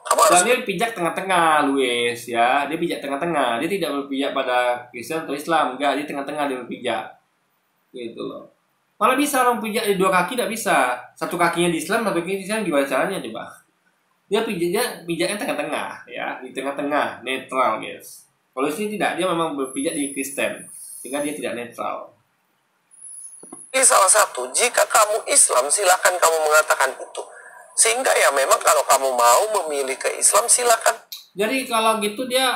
Kamu harus... Dan dia pijak tengah-tengah, Luis ya. Dia pijak tengah-tengah. Dia tidak berpijak pada Kristen atau Islam, enggak. Dia tengah-tengah dia berpijak. Gitu loh. Malah bisa orang pijak di dua kaki, tidak bisa. Satu kakinya di Islam, satu kakinya di Islam, gimana caranya coba? Dia pijaknya tengah-tengah ya, di tengah-tengah, netral guys. Kalau sini tidak, dia memang berpijak di Kristen, sehingga dia tidak netral. Ini salah satu, jika kamu Islam silakan kamu mengatakan itu. Sehingga ya memang kalau kamu mau memilih ke Islam silakan. Jadi kalau gitu dia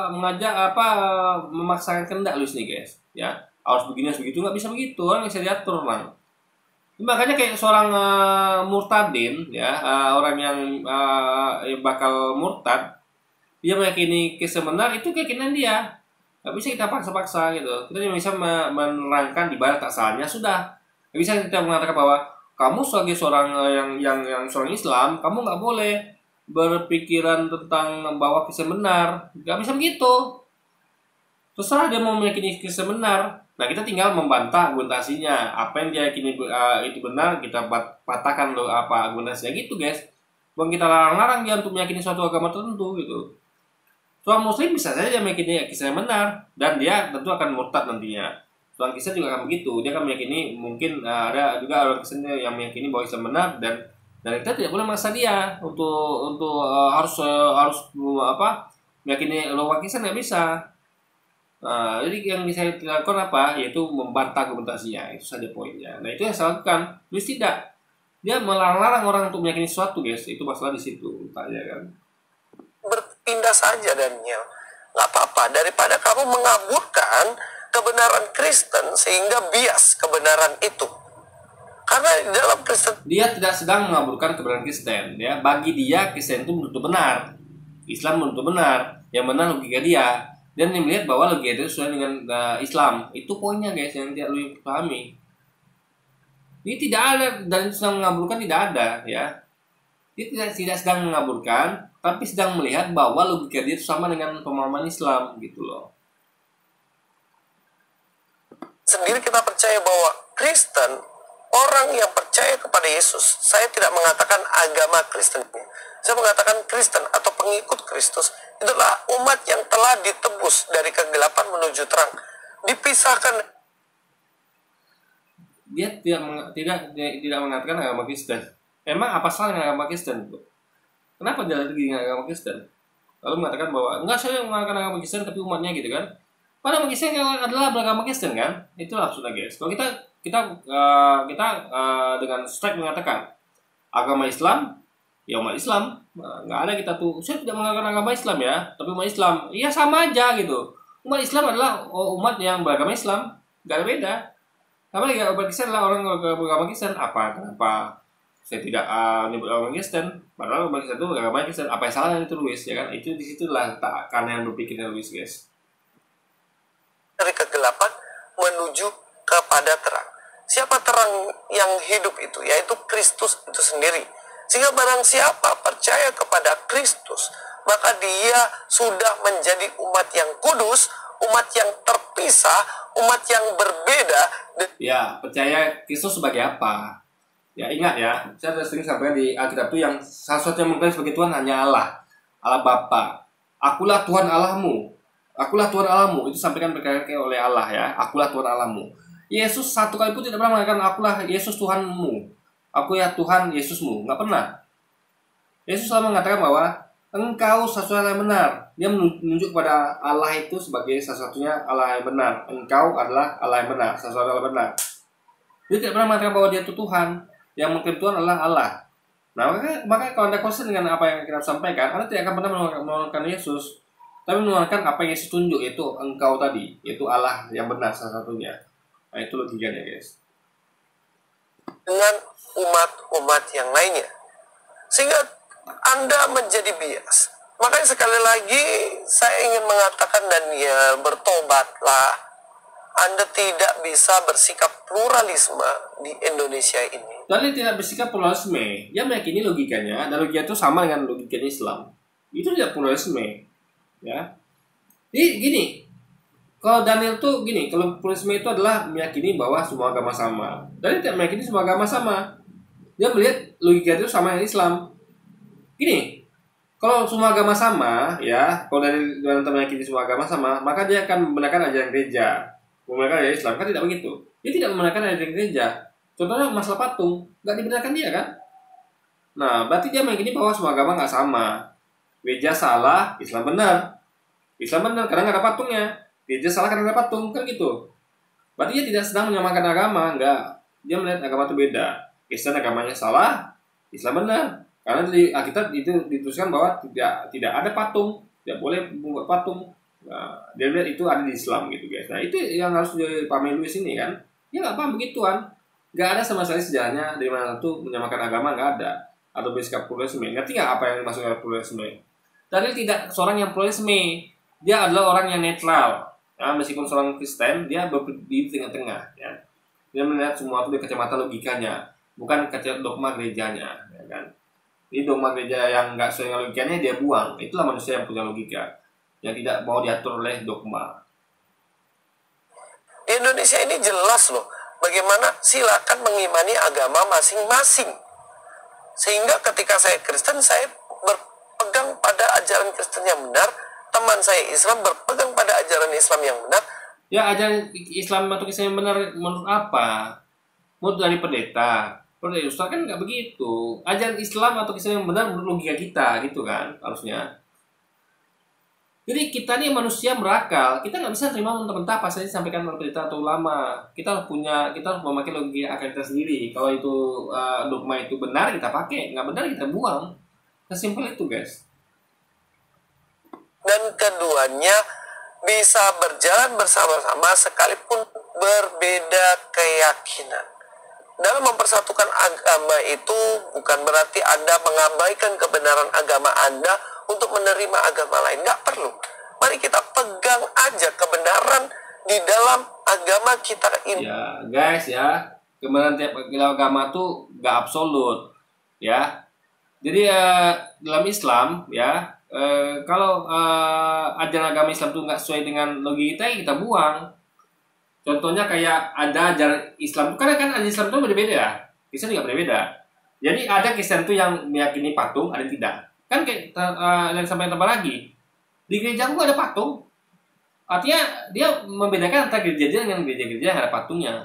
mengajak memaksakan kehendak Luis nih guys, ya harus begini harus begitu, nggak bisa begitu, orang bisa diatur orang. Makanya kayak seorang murtadin ya, orang yang bakal murtad, dia meyakini Kristen benar, itu keyakinan dia. Nggak bisa kita paksa-paksa gitu. Kita cuma bisa menerangkan di balik tak salahnya sudah. Nggak bisa kita mengatakan bahwa kamu sebagai seorang yang seorang Islam, kamu nggak boleh berpikiran tentang bahwa Kristen benar. Nggak bisa begitu. Terserah dia mau meyakini Kristen benar. Nah kita tinggal membantah argumentasinya. Apa yang dia yakini itu benar, kita patahkan loh apa argumentasinya gitu guys. Bukan kita larang-larang dia untuk meyakini suatu agama tertentu gitu. Seorang Muslim bisa saja meyakini Kristen benar dan dia tentu akan murtad nantinya. Seorang Kristen juga akan begitu, dia akan meyakini mungkin ada juga orang Kristen yang meyakini bahwa Islam benar dan kita tidak boleh memaksa dia untuk harus meyakini bahwa Kristen nggak bisa. Nah, jadi yang bisa dilakukan apa? Yaitu membantah argumentasinya, itu saja poinnya. Nah itu yang saya lakukan. Terus tidak, dia melarang-larang orang untuk meyakini sesuatu guys, itu masalah di situ, tanya kan. Berpindah saja Daniel, nggak apa-apa. Daripada kamu mengaburkan kebenaran Kristen sehingga bias kebenaran itu. Karena di dalam Kristen dia tidak sedang mengaburkan kebenaran Kristen, ya. Bagi dia Kristen itu menurut benar, Islam menurut benar, yang benar logika dia. Dan dia melihat bahwa logika itu sesuai dengan Islam. Itu poinnya guys yang tidak lu pahami. Ini tidak ada dan sedang mengaburkan, tidak ada ya. Dia tidak sedang mengaburkan, tapi sedang melihat bahwa logika dia itu sama dengan pemahaman Islam gitu loh. sendiri kita percaya bahwa Kristen, orang yang percaya kepada Yesus, saya tidak mengatakan agama Kristen, saya mengatakan Kristen atau pengikut Kristus, itulah umat yang telah ditebus dari kegelapan menuju terang, dipisahkan. Dia tidak mengatakan agama Kristen. Emang apa salah dengan agama Kristen? Kenapa dia lagi dengan agama Kristen? Lalu mengatakan bahwa enggak, saya mengatakan agama Kristen tapi umatnya gitu kan? Padahal agama Kristen adalah beragama Kristen kan? Itulah maksudnya guys. Kalau kita dengan strike mengatakan agama Islam, ya umat Islam, nggak ada kita tuh. Saya tidak mengatakan agama Islam ya, tapi umat Islam, iya sama aja gitu. Umat Islam adalah umat yang beragama Islam, nggak ada beda. Sama lagi umat Kristen adalah orang beragama Kristen. Kenapa saya tidak nyebut agama Kristen? Padahal umat Kristen itu beragama Kristen. Apa yang salah dengan itu Luis ya kan? Itu disitulah tak karena yang berpikirnya Luis guys. Dari kegelapan menuju kepada terang. Siapa terang yang hidup itu? Yaitu Kristus itu sendiri. Sehingga barang siapa percaya kepada Kristus, maka dia sudah menjadi umat yang kudus, umat yang terpisah, umat yang berbeda. Ya, percaya Kristus sebagai apa? Ya, ingat ya, saya sudah sering sampaikan di Alkitab itu yang salah satu yang mengklaim sebagai Tuhan hanya Allah, Allah Bapa. Akulah Tuhan Allahmu. Akulah Tuhan Allahmu. Itu sampaikan berkali-kali oleh Allah ya. Akulah Tuhan Allahmu. Yesus satu kali pun tidak pernah mengatakan akulah Yesus Tuhanmu. Aku ya Tuhan Yesusmu. Nggak pernah. Yesus selalu mengatakan bahwa engkau satu-satunya yang benar. Dia menunjuk kepada Allah itu sebagai satu-satunya Allah yang benar. Engkau adalah Allah yang benar, satu-satunya Allah yang benar. Dia tidak pernah mengatakan bahwa dia itu Tuhan. Yang mengklaim Tuhan adalah Allah. Nah, maka kalau Anda konsen dengan apa yang kita sampaikan, Anda tidak akan pernah menolakkan Yesus, tapi menolakkan apa yang Yesus tunjuk, yaitu engkau tadi, yaitu Allah yang benar salah satunya. Nah, itu logikanya, guys. Dengan umat-umat yang lainnya, sehingga Anda menjadi bias. Makanya sekali lagi saya ingin mengatakan, Daniel, bertobatlah. Anda tidak bisa bersikap pluralisme di Indonesia ini. Dan dia tidak bersikap pluralisme. Dia meyakini logikanya, dan logika itu sama dengan logikanya Islam. Itu tidak pluralisme. Ya. Jadi gini, kalau Daniel tuh gini, kalau pluralisme itu adalah meyakini bahwa semua agama sama. Dan dia tidak meyakini semua agama sama. Dia melihat logika itu sama dengan Islam. Gini, kalau semua agama sama, ya, kalau Daniel meyakini semua agama sama, maka dia akan membenarkan ajaran gereja. Membenarkan ajaran Islam, kan tidak begitu. Dia tidak membenarkan ajaran gereja. Contohnya masalah patung, nggak dibenarkan dia kan? Nah, berarti dia meyakini bahwa semua agama nggak sama. Gereja salah, Islam benar. Islam benar karena nggak ada patungnya. Gereja salah karena ada patung, kan gitu. Berarti dia tidak sedang menyamakan agama, nggak. Dia melihat agama itu beda. Kristen agamanya salah, Islam benar. Karena di Alkitab itu dituliskan bahwa tidak ada patung, tidak boleh membuat patung. Nah, dia lihat itu ada di Islam gitu, guys. Nah, itu yang harus dipahami Louis ini kan. Dia nggak paham begituan. Nggak ada sama sekali sejarahnya dari mana itu menyamakan agama, nggak ada. Atau bersikap pluralisme. Ngerti nggak apa yang dimaksud dengan pluralisme? Daniel tidak seorang yang pluralisme. Dia adalah orang yang netral. Ya, meskipun seorang Kristen, dia berdiri di tengah-tengah. Ya. Dia melihat semua itu dari kacamata logikanya, bukan kacamata dogma gerejanya. Ya kan? Jadi dogma gereja yang nggak sesuai dengan logikanya dia buang. Itulah manusia yang punya logika, yang tidak mau diatur oleh dogma. Di Indonesia ini jelas loh, bagaimana silakan mengimani agama masing-masing. Sehingga ketika saya Kristen, saya berpegang pada ajaran Kristen yang benar. Teman saya Islam berpegang pada ajaran Islam yang benar. Ya, ajaran Islam atau Kristen yang benar menurut apa? Menurut dari pendeta. Menurut dari Ustaz kan nggak begitu. Ajaran Islam atau Kristen yang benar menurut logika kita, gitu kan, harusnya. Jadi kita nih manusia berakal, kita nggak bisa terima mentah-mentah apa saja disampaikan oleh pendeta atau ulama. Kita harus memakai logika akal kita sendiri. Kalau itu dogma itu benar kita pakai, nggak benar kita buang. Sesimpel itu, guys. Dan keduanya bisa berjalan bersama-sama sekalipun berbeda keyakinan. Dalam mempersatukan agama itu bukan berarti Anda mengabaikan kebenaran agama Anda untuk menerima agama lain. Nggak perlu. Mari kita pegang aja kebenaran di dalam agama kita ini. Ya, guys ya, kebenaran tiap agama tuh nggak absolut. Ya, jadi dalam Islam ya, kalau ajaran agama Islam tuh nggak sesuai dengan logika kita buang. Contohnya kayak ada ajaran Islam, karena kan ajaran Islam itu berbeda ya, Kristen juga berbeda. Jadi ada Kristen itu yang meyakini patung, ada yang tidak. Kan kayak yang sampai tambah lagi, di gereja aku ada patung. Artinya dia membedakan antara gereja dengan gereja-gereja yang ada patungnya.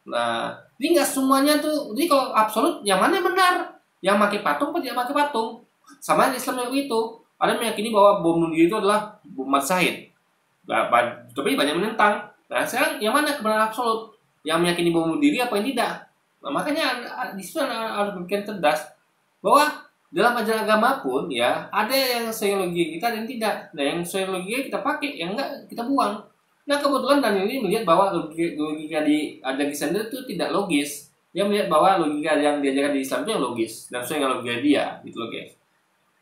Nah, jadi nggak semuanya tuh. Jadi kalau absolut, yang mana yang benar? Yang pakai patung atau tidak pakai patung? Sama Islam yang itu. Ada yang meyakini bahwa bom bunuh diri itu adalah bom mati syahid. Tapi banyak menentang. Nah, sekarang yang mana kebenaran absolut? Yang meyakini bom bunuh diri apa yang tidak? Nah, makanya di situ harus berpikir cerdas bahwa dalam ajaran agama pun ya ada yang sesuai logika kita dan tidak. Nah, yang sesuai logika kita pakai, yang enggak kita buang. Nah, kebetulan Daniel ini melihat bahwa logika di ajaran Kristen itu tidak logis. Dia melihat bahwa logika yang diajarkan di Islam itu yang logis dan sesuai dengan logika dia, gitu loh, guys.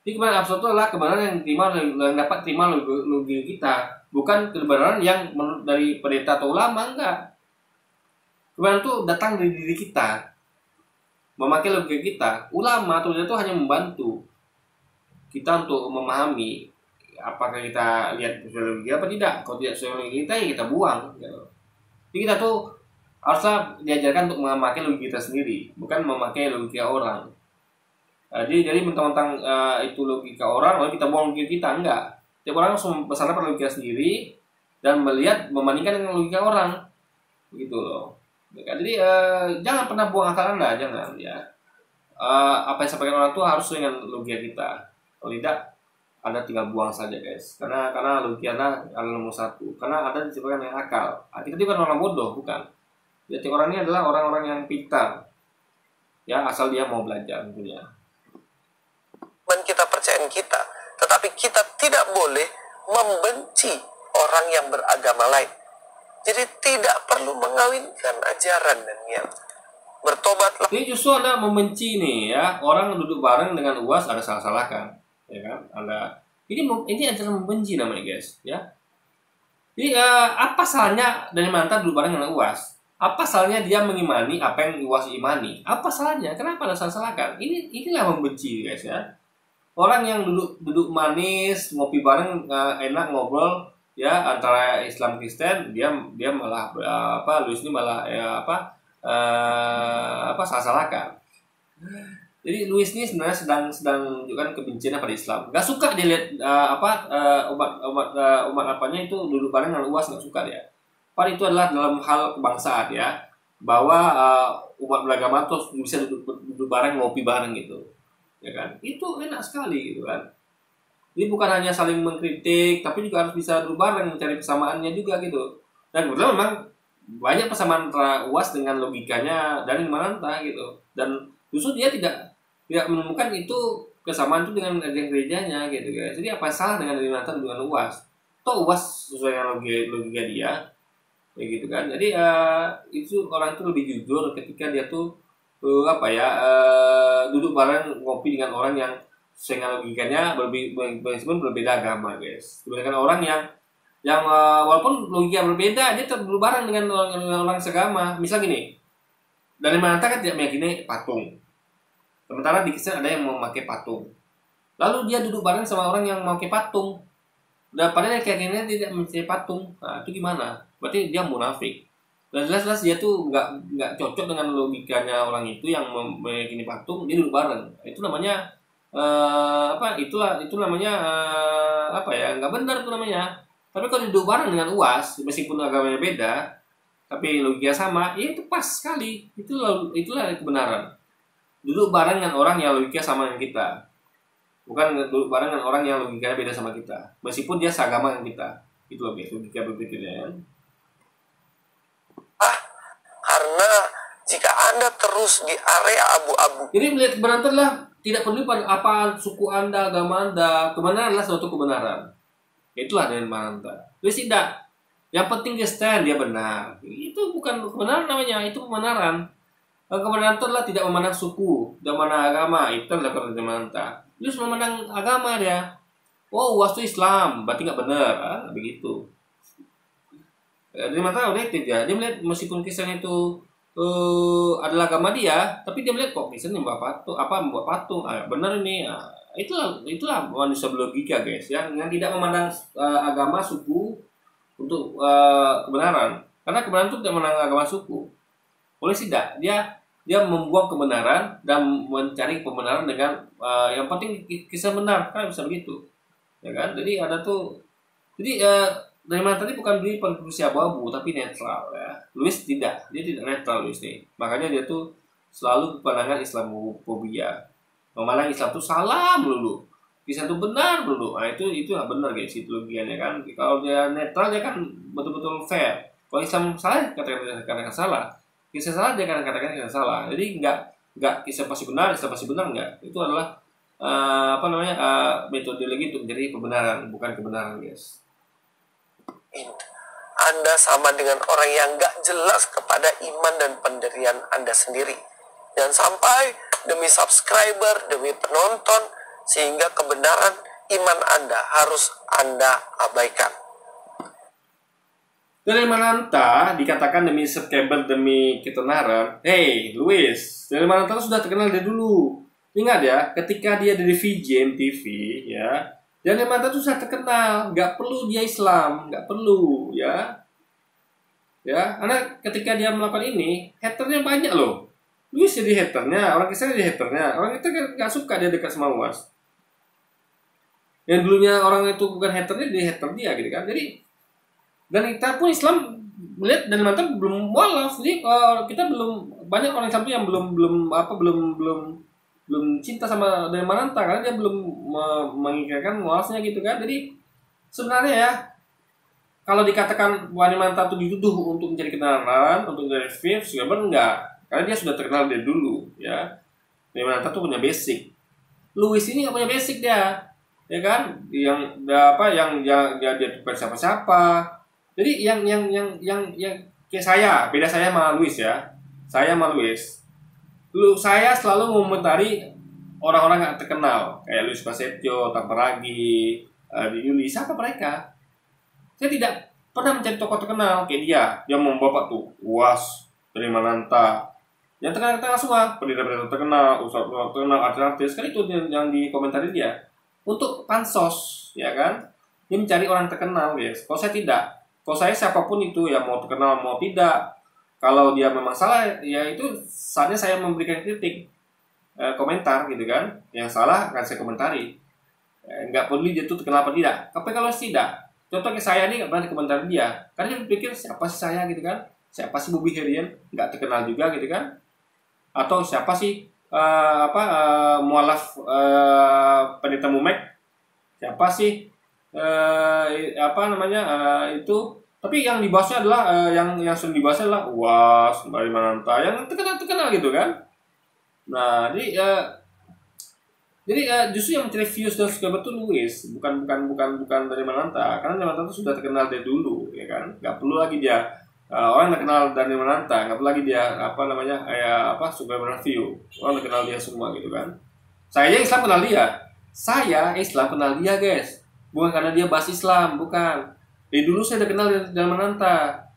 Jadi kebenaran absolut itu adalah kebenaran yang dapat terima logika kita, bukan kebenaran yang menurut dari pendeta atau ulama, enggak. Kebenaran itu datang dari diri kita, memakai logika kita. Ulama atau pendeta itu hanya membantu kita untuk memahami apakah kita lihat sesuai logika apa tidak. Kalau tidak sesuai logika kita, ya kita buang. Gitu. Jadi kita tuh haruslah diajarkan untuk memakai logika kita sendiri, bukan memakai logika orang. Jadi mentang-mentang itu logika orang, lalu kita buang logika kita, enggak. Tiap orang harus bersandar pada logika sendiri dan membandingkan dengan logika orang, gitu loh. Jadi jangan pernah buang akal Anda, jangan ya. Apa yang disampaikan orang itu harus dengan logika kita. Kalau tidak, Anda tinggal buang saja guys. Karena logika Anda adalah nomor satu. Karena Anda diciptakan dengan akal. Kita bukan orang bodoh, bukan. Jadi orang ini adalah orang-orang yang pintar. Ya, asal dia mau belajar tentunya. Dan kita percayaan kita, tetapi kita tidak boleh membenci orang yang beragama lain. Jadi tidak perlu mengawinkan ajaran dan yang bertobatlah. Ini justru Anda membenci nih ya, orang duduk bareng dengan UAS ada salah-salahkan, ya kan? Ini adalah membenci namanya guys, ya. Jadi apa salahnya dari mantan duduk bareng dengan UAS? Apa salahnya dia mengimani apa yang UAS imani? Apa salahnya? Kenapa ada salah-salahkan? Inilah membenci guys ya. Orang yang duduk manis, ngopi bareng, enak ngobrol ya antara Islam Kristen, dia malah Luis ini malah salah-salahkan. Jadi Luis ini sebenarnya sedang menunjukkan kebencian pada Islam. Gak suka dia lihat umat apanya itu duduk bareng dengan UAS, gak suka dia. Padahal itu adalah dalam hal kebangsaan ya, bahwa umat beragama tuh bisa duduk bareng, ngopi bareng gitu. Ya kan, itu enak sekali gitu kan. Jadi bukan hanya saling mengkritik, tapi juga harus bisa duduk bareng, mencari persamaannya juga gitu. Dan kebetulan memang banyak persamaan antara UAS dengan logikanya dari Mananta gitu. Dan justru dia tidak menemukan itu kesamaan itu dengan gerejanya gitu guys. Jadi apa salah dengan Mananta dengan UAS? Toh UAS sesuai dengan logika dia, ya gitu kan. Jadi itu orang itu lebih jujur ketika dia tuh duduk bareng ngopi dengan orang yang sehingga logikanya berbeda agama guys. Dibandingkan orang yang walaupun logika berbeda, dia tetap duduk bareng dengan orang segama. Misal gini, dari Mananta kan tidak meyakini patung, sementara di Kristen ada yang memakai patung. Lalu dia duduk bareng sama orang yang memakai patung, dan padahal keyakinannya tidak memakai patung. Nah, itu gimana? Berarti dia munafik. Dan jelas-jelas dia tuh nggak cocok dengan logikanya orang itu yang meyakini patung, dia duduk bareng. Itu namanya itu namanya nggak benar itu namanya. Tapi kalau duduk bareng dengan UAS, meskipun agamanya beda, tapi logika sama, ya itu pas sekali. Itulah kebenaran. Duduk bareng dengan orang yang logika sama dengan kita, bukan duduk bareng dengan orang yang logikanya beda sama kita, meskipun dia seagama dengan kita. Itu loh guys, logika berpikirnya. Karena jika Anda terus di area abu-abu. Jadi melihat kebenaran itu adalah tidak peduli pada apa suku Anda, agama Anda. Kebenaran adalah suatu kebenaran. Itulah dari Mananta. Jadi tidak. Yang penting dia stand, dia benar. Itu bukan kebenaran namanya, itu kebenaran. Kebenaran itu adalah tidak memandang suku, tidak memandang agama. Itu adalah kebenaran dari Mananta. Terus memandang agama dia. Oh, UAS itu Islam, berarti nggak benar. Begitu. Dari Mananta objektif ya. Dia melihat meskipun Kristen itu adalah agama dia, tapi dia melihat kok Kristen membuat patung. Benar ini. Itulah manusia berlogika guys, yang tidak memandang agama suku untuk kebenaran. Karena kebenaran itu tidak memandang agama suku. Boleh tidak dia membuang kebenaran dan mencari kebenaran dengan yang penting kisah benar, kan bisa begitu. Ya kan? Jadi dari mana tadi bukan beli posisi abu-abu tapi netral ya. Luis dia tidak netral Luis nih. Makanya dia tuh selalu berpandangan Islamofobia. Memandang Islam itu salah melulu. Kisah itu benar melulu. Nah itu nggak benar guys, itu logikanya kan. Kalau dia netral dia kan betul-betul fair. Kalau Islam salah katakan salah. Kisah salah dia katakan kisah salah. Jadi nggak kisah pasti benar, Islam pasti benar enggak. Itu adalah metodologi untuk menjadi kebenaran, bukan kebenaran guys. Anda sama dengan orang yang gak jelas kepada iman dan pendirian Anda sendiri. Dan sampai demi subscriber, demi penonton, sehingga kebenaran iman Anda harus Anda abaikan. Dari Mananta dikatakan demi subscriber, demi ketenaran. Hey Luis, dari Mananta sudah terkenal dari dulu. Ingat ya, ketika dia dari VJ MTV ya, dan Mananta itu sudah terkenal, nggak perlu dia Islam, nggak perlu ya. Ya, karena ketika dia melakukan ini, haternya banyak loh. Luis jadi haternya, orang Kristen jadi haternya. Orang kita kan nggak suka dia dekat sama UAS. Yang dulunya orang itu bukan haternya, dia hater dia gitu kan. Jadi, dan kita pun Islam melihat dan mantap belum mualaf. Jadi kita belum, banyak orang Islam yang belum cinta sama Dharma Mananta karena dia belum mengikirkan mualafnya gitu kan. Jadi sebenarnya ya, kalau dikatakan Mananta itu dituduh untuk mencari kenalan, untuk mencari views, sebenarnya enggak. Karena dia sudah terkenal dari dulu, ya. Mananta tuh punya basic. Luis ini nggak punya basic dia, ya kan? Yang dia bukan siapa-siapa. Jadi yang kayak saya, beda saya sama Luis ya. Saya sama Luis. Saya selalu mengomentari orang-orang yang terkenal, kayak Luis Prasetyo, Tamparagi, Yuli, siapa mereka? Saya tidak pernah mencari tokoh terkenal kayak dia. Dia membawa tuh UAS, dari Mananta. Yang terkenal semua, pendeta-pendeta terkenal, ustadz terkenal, artis-artis. Kan itu yang dikomentari dia. Untuk pansos, ya kan? Dia mencari orang terkenal, guys. Kalau saya tidak. Kalau saya siapapun itu, ya mau terkenal, mau tidak. Kalau dia memang salah, ya itu saatnya saya memberikan kritik. Komentar gitu kan. Yang salah akan saya komentari. Nggak peduli dia itu terkenal apa tidak. Tapi kalau tidak, contoh kayak saya nih nggak pernah dikomentari dia, karena dia berpikir siapa sih saya gitu kan, siapa sih Bobby Herian, nggak terkenal juga gitu kan, atau siapa sih mualaf pendeta Mumek, siapa sih itu, tapi yang dibahasnya adalah yang sering dibahas adalah UAS, dari Mananta, yang terkenal gitu kan. Nah jadi justru yang mencari views dan subscriber itu Luis, bukan dari Mananta, karena dari Mananta itu sudah terkenal dari dulu, ya kan? Nggak perlu lagi dia orang yang terkenal dari Mananta, nggak perlu lagi dia subscriber view, orang terkenal dia semua gitu kan? Saya Islam kenal dia, guys, bukan karena dia bahas Islam, bukan. Dari dulu saya udah kenal dari Mananta,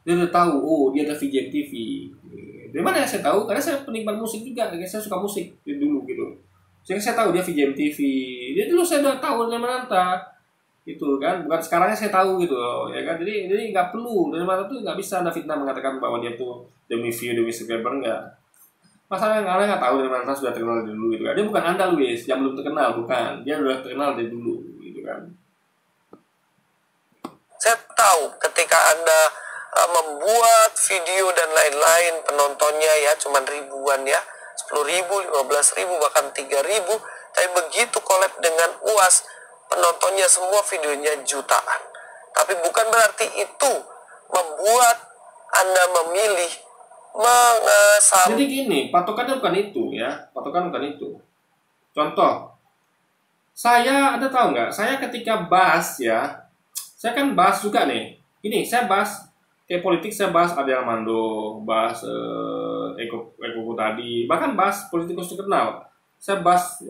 dia udah tahu, oh dia ada VJ TV. Dari mana saya tahu? Karena saya penikmat musik juga, saya suka musik dari dulu gitu. Saya tahu dia VJ TV. Dia dulu saya udah tahu dari Mananta. Itu kan, bukan sekarangnya saya tahu gitu loh, ya kan. Jadi nggak perlu, dari Mananta tuh nggak bisa Anda fitnah mengatakan bahwa dia tuh demi view, demi subscriber, enggak. Masalahnya Anda nggak tahu dari Mananta sudah terkenal dari dulu gitu kan. Dia bukan Anda Luis, yang belum terkenal, bukan. Dia udah terkenal dari dulu gitu kan. Saya tahu ketika Anda membuat video dan lain-lain, penontonnya ya cuman ribuan ya, 10.000, 15.000, bahkan 3.000. Tapi begitu collab dengan UAS, penontonnya semua videonya jutaan. Tapi bukan berarti itu membuat Anda memilih Jadi gini, patokannya bukan itu ya, patokan bukan itu. Contoh, saya, Anda tahu nggak? Saya ketika bahas ya, saya kan bahas juga nih. Ini saya bahas kayak politik, saya bahas Ade Armando, bahas Eko tadi, bahkan bahas politikus terkenal. Saya bahas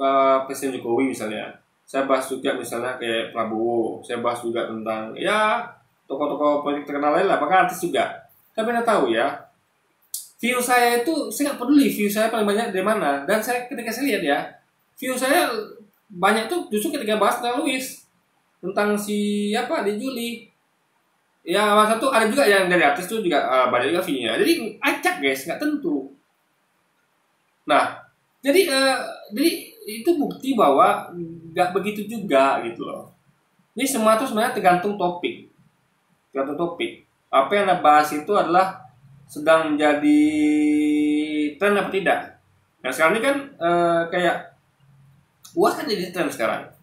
Presiden Jokowi misalnya. Saya bahas juga misalnya kayak Prabowo. Saya bahas juga tentang ya tokoh-tokoh politik terkenal lain lah, bahkan artis juga. Tapi Anda tahu ya, view saya itu, saya nggak peduli view saya paling banyak dari mana. Dan saya ketika saya lihat ya, view saya banyak tuh justru ketika bahas tentang Luis, tentang siapa di Juli. Ya masa tuh ada juga yang dari artis tuh juga banyak juga view-nya. Jadi acak guys, nggak tentu. Nah, jadi itu bukti bahwa nggak begitu juga gitu loh. Ini semua tuh sebenarnya tergantung topik. Apa yang Anda bahas itu adalah sedang menjadi tren apa tidak. Nah sekarang ini kan kayak UAS kan jadi tren sekarang.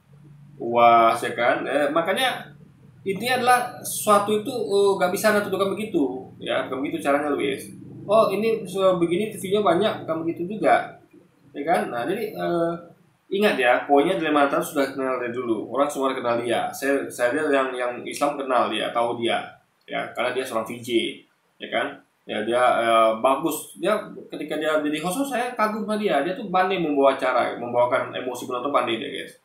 UAS ya kan, makanya intinya adalah sesuatu itu gak bisa Anda tuduhkan begitu, ya bukan begitu caranya Luis. Oh ini begini TV-nya banyak, bukan begitu juga, ya kan. Nah jadi ingat ya, poinnya dari Mananta sudah kenal dari dulu, orang semua kenal dia. Saya yang Islam kenal dia, tahu dia, ya karena dia seorang VJ, ya kan. Ya dia bagus, dia ketika dia jadi host saya kagum sama dia tuh pandai membawa acara, membawakan emosi penonton, pandai dia guys.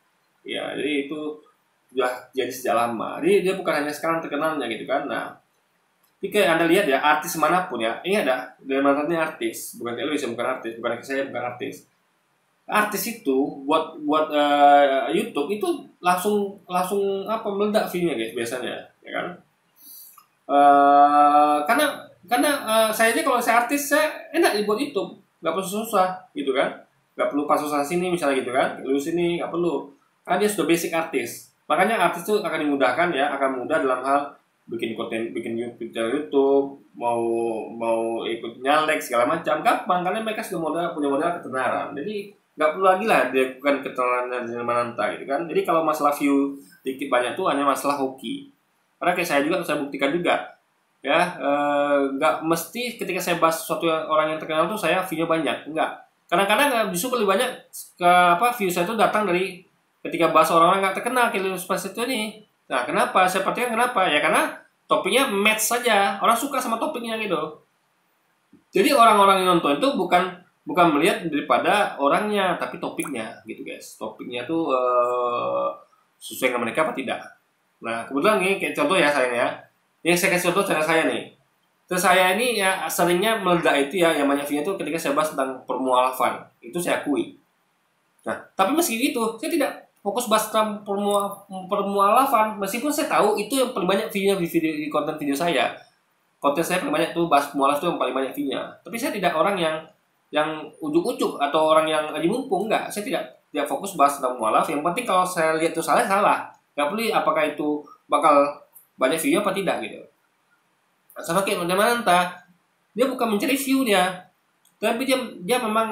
Ya jadi itu sudah jadi sejak lama. Dia bukan hanya sekarang terkenalnya gitu kan. Nah, jika Anda lihat ya artis manapun ya, ini ada dari mantannya artis, bukan kayak Luis, bukan artis, bukan kayak saya, bukan artis. Artis itu buat YouTube itu langsung apa meledak view-nya guys biasanya, ya kan? Saya aja kalau saya artis, saya enak dibuat YouTube, nggak perlu susah gitu kan, nggak perlu pas susah sini misalnya gitu kan, lu sini nggak perlu, karena dia sudah basic artis. Makanya artis itu akan dimudahkan ya, akan mudah dalam hal bikin konten, bikin YouTube, mau ikut nyalek segala macam, gampang karena mereka sudah punya modal ketenaran. Jadi nggak perlu lagi lah dilakukan ketenaran di mana gitu kan. Jadi kalau masalah view dikit banyak tuh hanya masalah hoki. Karena kayak saya juga, saya buktikan juga ya, nggak mesti ketika saya bahas sesuatu orang yang terkenal tuh saya view-nya banyak, enggak. Kadang-kadang justru lebih banyak view saya itu datang dari ketika bahas orang-orang nggak terkenal kayak seperti itu nih. Nah, kenapa? Saya perhatikan kenapa? Ya karena topiknya match saja, orang suka sama topiknya gitu. Jadi orang-orang yang nonton itu bukan melihat daripada orangnya, tapi topiknya gitu guys. Topiknya tuh sesuai dengan mereka apa tidak. Nah, kebetulan nih kayak contoh ya saya ya. Yang saya kasih contoh channel saya nih. Terus saya ini ya seringnya meledak itu ya, yang banyak view-nya itu ketika saya bahas tentang permualafan. Itu saya akui. Nah, tapi meski itu, saya tidak fokus bahas tentang permualafan. Meskipun saya tahu itu yang paling banyak view-nya di konten video saya. Konten saya paling banyak tuh bahas permualaf itu yang paling banyak view-nya. Tapi saya tidak orang yang ujuk-ujuk atau orang yang aji mumpung, enggak. Saya tidak fokus bahas tentang mualaf. Yang penting kalau saya lihat itu salah. Nggak peduli apakah itu bakal banyak view apa tidak gitu. Sama kayak Mananta, dia bukan mencari view dia, tapi dia memang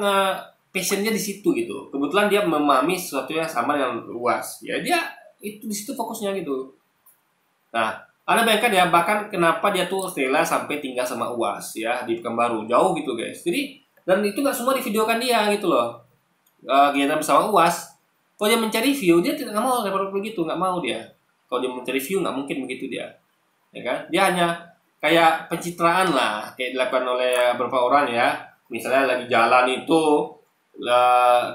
passionnya di situ gitu. Kebetulan dia memahami sesuatu yang sama yang luas. Ya dia itu di situ fokusnya gitu. Nah, Anda bayangkan ya, bahkan kenapa dia tuh rela sampai tinggal sama UAS ya di Pekanbaru, jauh gitu guys. Jadi dan itu nggak semua divideokan dia gitu loh. Kegiatan bersama UAS. Kalau dia mencari view, dia tidak mau repot begitu, nggak mau dia. Kalau dia mencari view, nggak mungkin begitu dia, ya kan? Dia hanya kayak pencitraan lah, kayak dilakukan oleh beberapa orang ya. Misalnya lagi jalan itu,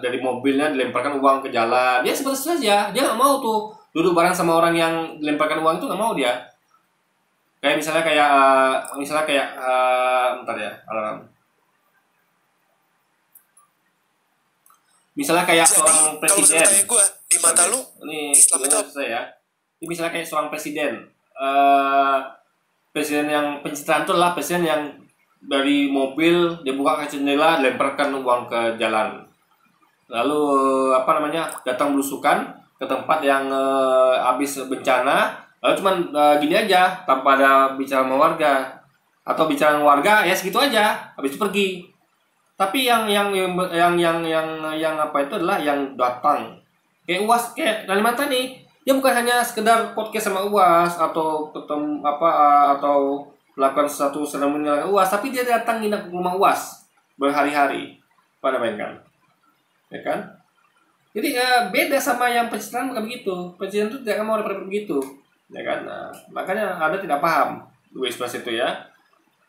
dari mobilnya dilemparkan uang ke jalan, dia seperti saja. Dia nggak mau tuh duduk bareng sama orang yang dilemparkan uang itu, nggak mau dia. Kayak misalnya kayak bentar ya, alarm. Misalnya kayak Jadi, seorang kalau presiden. misalnya tanya gue, di mata lu, Ini Islam itu saya. Ini misalnya kayak seorang presiden. Presiden yang pencitraan itu adalah presiden yang dari mobil dia buka kaca jendela, lemparkan uang ke jalan. Lalu datang belusukan ke tempat yang habis bencana. Lalu cuman gini aja, tanpa ada bicara sama warga atau bicara sama warga, ya segitu aja. Habis itu pergi. Tapi yang apa itu adalah yang datang kayak UAS, kayak Kalimantan nih, dia bukan hanya sekedar podcast sama UAS atau ketemu atau melakukan satu seremonial UAS, tapi dia datang nginap ke rumah UAS berhari-hari. Pada bayangkan, ya kan? Jadi beda sama yang pencitraan, bukan begitu. Pencitraan itu tidak mau repot begitu, ya kan? Nah, makanya Anda tidak paham Luis Mas itu ya.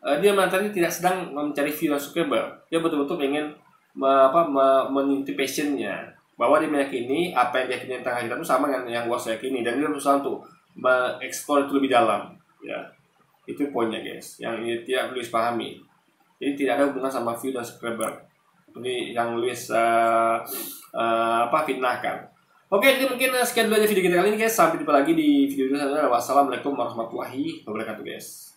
Dia mantannya tidak sedang mencari view dan subscriber. Dia betul-betul pengen mengikuti passionnya, bahwa dia meyakini apa yang dia yakini tentang kita itu sama dengan yang gua yakini, dan dia berusaha untuk mengeksplor itu lebih dalam. Ya, itu poinnya guys, yang ini tidak Luis pahami. Jadi tidak ada hubungan sama view dan subscriber. Ini yang Luis fitnahkan. Oke, jadi mungkin sekian dulu aja video kita kali ini guys. Sampai jumpa lagi di video selanjutnya. Wassalamualaikum warahmatullahi wabarakatuh guys.